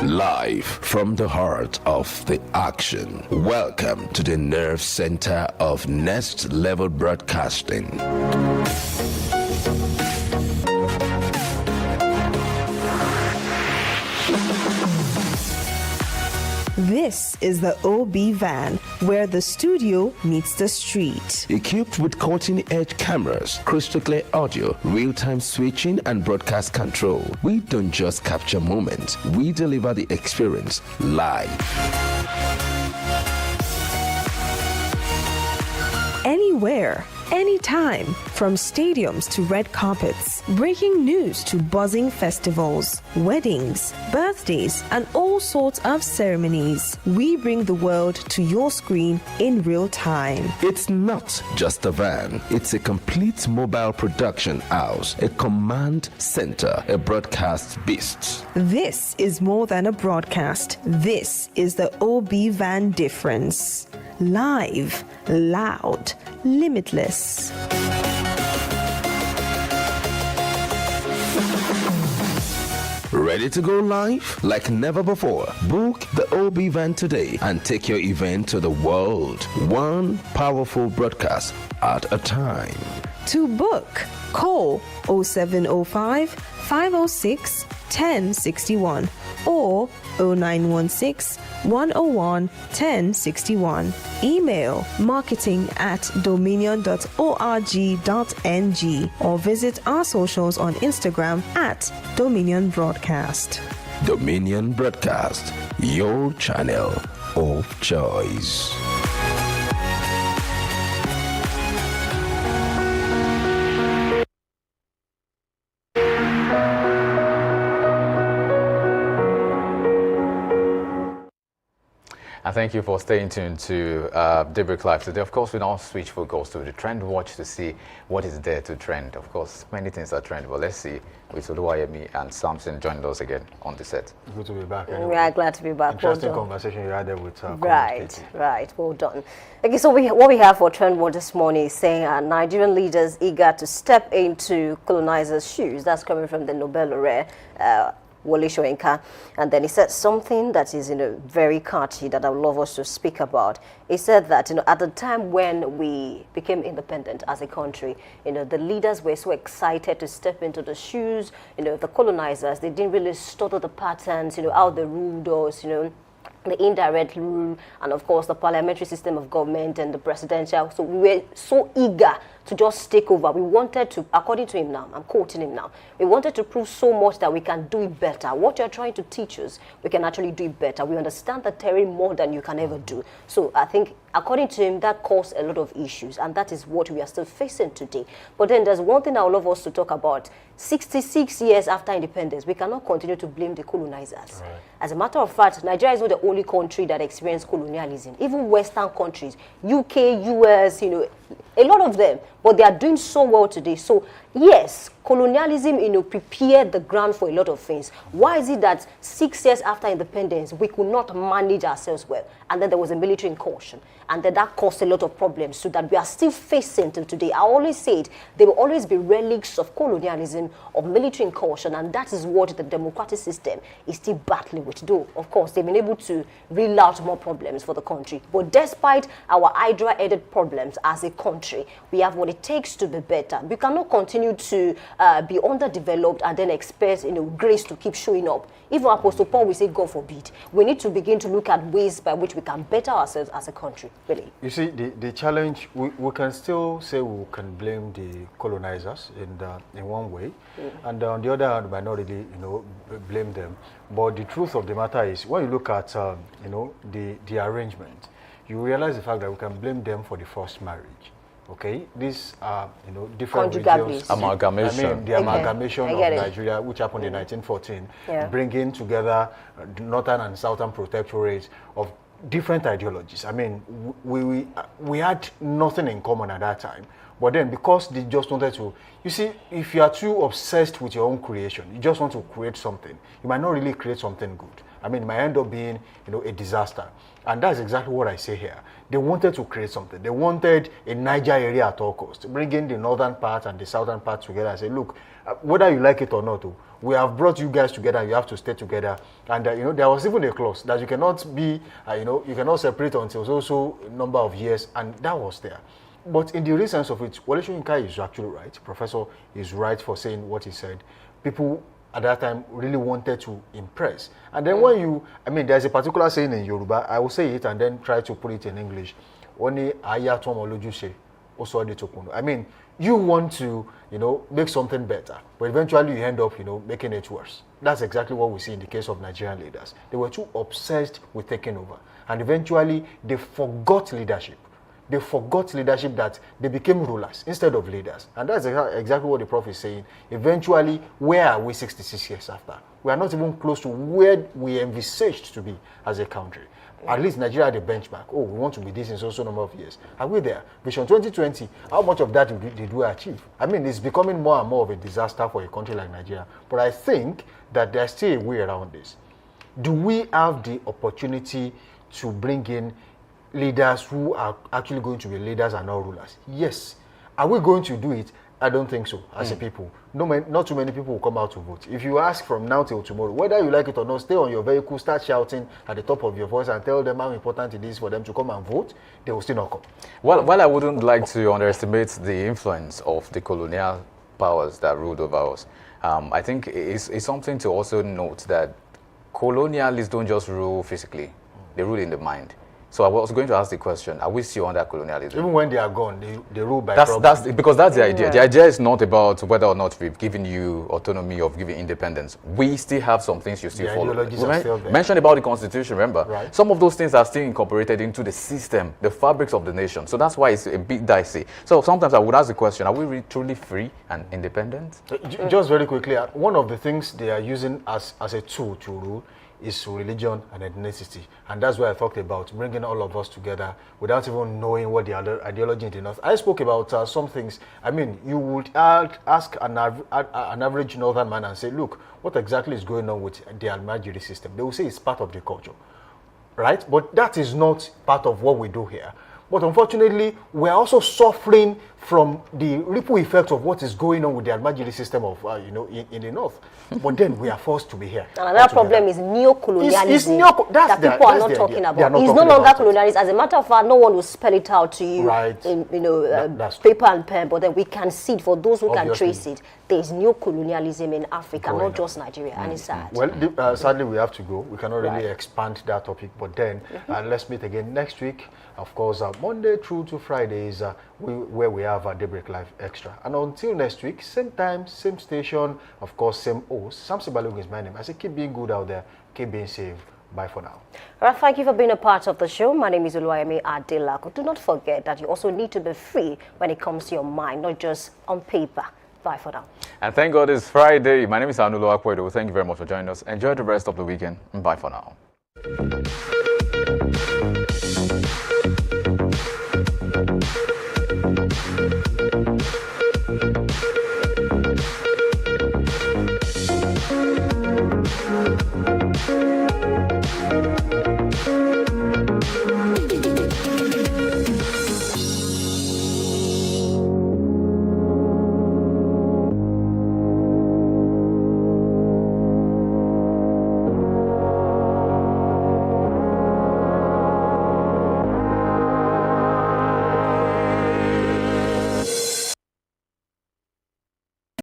Live from the heart of the action. Welcome to the nerve center of Next Level Broadcasting. This is the OB van, where the studio meets the street. Equipped with cutting-edge cameras, crystal clear audio, real-time switching, and broadcast control, we don't just capture moments, we deliver the experience live. Anywhere, anytime, from stadiums to red carpets, breaking news to buzzing festivals, weddings, birthdays, and all sorts of ceremonies. We bring the world to your screen in real time. It's not just a van, it's a complete mobile production house, a command center, a broadcast beast. This is more than a broadcast. This is the OB van difference. Live, loud, limitless. Ready to go live like never before? Book the OB van today and take your event to the world. One powerful broadcast at a time. To book, call 0705 506 1061 or 0916 101 1061. Email marketing@dominion.org.ng or visit our socials on Instagram @Dominion Broadcast. Dominion Broadcast, your channel of choice. And thank you for staying tuned to Daybreak Live today. Of course, we now switch focus to the trend watch to see what is there to trend. Of course, many things are trend, but let's see with Oluwayemi and Samson joined us again on the set. Good to be back. Anyway. We are glad to be back. Interesting conversation you had there with Right. Well done. Okay, so what we have for trend watch this morning is saying Nigerian leaders eager to step into colonizers' shoes. That's coming from the Nobel laureate. Wole Soyinka, and then he said something that is, very catchy that I would love us to speak about. He said that, at the time when we became independent as a country, the leaders were so excited to step into the shoes, the colonizers. They didn't really study the patterns, how they ruled us, the indirect rule, and of course the parliamentary system of government and the presidential. So we were so eager to just take over. We wanted to, according to him now, I'm quoting him now, we wanted to prove so much that we can do it better. What you're trying to teach us, we can actually do it better. We understand the terrain more than you can ever do. So I think, according to him, that caused a lot of issues, and that is what we are still facing today. But then there's one thing I would love us to talk about. 66 years after independence, we cannot continue to blame the colonizers. Right. As a matter of fact, Nigeria is not the only country that experienced colonialism. Even Western countries, UK, US, a lot of them, but they are doing so well today. So yes, colonialism, prepared the ground for a lot of things. Why is it that 6 years after independence, we could not manage ourselves well? And then there was a military incursion. And then that caused a lot of problems, so that we are still facing till today. I always said there will always be relics of colonialism, of military incursion, and that is what the democratic system is still battling with. Though, of course, they've been able to reel out more problems for the country. But despite our hydra-headed problems as a country, we have what it takes to be better. We cannot continue to be underdeveloped and then expect, grace to keep showing up. Even Apostle Paul will say, God forbid. We need to begin to look at ways by which we can better ourselves as a country, really. You see, the challenge, we can still say we can blame the colonizers in one way, and on the other hand, we might not really, blame them. But the truth of the matter is, when you look at, the arrangement, you realize the fact that we can blame them for the forced marriage. Okay, these are, different regions. Amalgamation. I mean, the amalgamation of Nigeria, which happened in 1914, bringing together northern and southern protectorates of different ideologies. I mean, we had nothing in common at that time. But then, because they just wanted to, you see, if you are too obsessed with your own creation, you just want to create something, you might not really create something good. I mean, it might end up being, a disaster. And that's exactly what I say here. They wanted to create something. They wanted a Niger area at all costs, bringing the northern part and the southern part together and say, look, whether you like it or not, we have brought you guys together, you have to stay together. And, there was even a clause that you cannot be, you cannot separate until so number of years, and that was there. But in the real sense of it, Wole Soyinka is actually right. Professor is right for saying what he said. People at that time really wanted to impress. And then when there's a particular saying in Yoruba, I will say it and then try to put it in English. I mean, you want to, make something better, but eventually you end up, making it worse. That's exactly what we see in the case of Nigerian leaders. They were too obsessed with taking over. And eventually they forgot leadership. They forgot leadership, that they became rulers instead of leaders. And that's exactly what the Prof is saying. Eventually, where are we 66 years after? We are not even close to where we envisaged to be as a country. At least Nigeria had a benchmark. Oh, we want to be this in so number of years. Are we there? Vision 2020, how much of that did we achieve? I mean, it's becoming more and more of a disaster for a country like Nigeria. But I think that there's still a way around this. Do we have the opportunity to bring in leaders who are actually going to be leaders and not rulers? Yes. Are we going to do it? I don't think so, as a people. Not too many people will come out to vote. If you ask from now till tomorrow, whether you like it or not, stay on your vehicle, start shouting at the top of your voice and tell them how important it is for them to come and vote, they will still not come. Well, while I wouldn't like to underestimate the influence of the colonial powers that ruled over us, I think it's something to also note that colonialists don't just rule physically, they rule in the mind. So I was going to ask the question, are we still under colonialism? Even when they are gone, they rule by proxy. Because that's the idea. The idea is not about whether or not we've given you autonomy or given independence. We still have some things you still follow. Mentioned about the Constitution, remember? Right. Some of those things are still incorporated into the system, the fabrics of the nation. So that's why it's a bit dicey. So sometimes I would ask the question, are we really truly free and independent? Just very quickly, one of the things they are using as a tool to rule is religion and ethnicity. And that's why I talked about bringing all of us together without even knowing what the other ideology in the north. I spoke about some things. I mean, you would ask an average northern man and say, look, what exactly is going on with the Almajiri system? They will say it's part of the culture, right? But that is not part of what we do here. But unfortunately, we're also suffering from the ripple effect of what is going on with the Almajiri system of, in the north. But then we are forced to be here. Another problem is neo-colonialism that people are not talking about. It's no longer colonialism. As a matter of fact, no one will spell it out to you in paper and pen, but then we can see it for those who can trace it. There's neo-colonialism in Africa, not just Nigeria, and it's sad. Well, sadly, we have to go. We cannot really expand that topic, but then let's meet again next week. Of course, Monday through to Friday is where we have our Daybreak Live Extra. And until next week, same time, same station, of course, same host. Samson Balogun is my name. I say keep being good out there, keep being safe. Bye for now. Well, thank you for being a part of the show. My name is Oluwayemi Adelako. Do not forget that you also need to be free when it comes to your mind, not just on paper. Bye for now. And thank God it's Friday. My name is Anulo Akwedo. Thank you very much for joining us. Enjoy the rest of the weekend. Bye for now.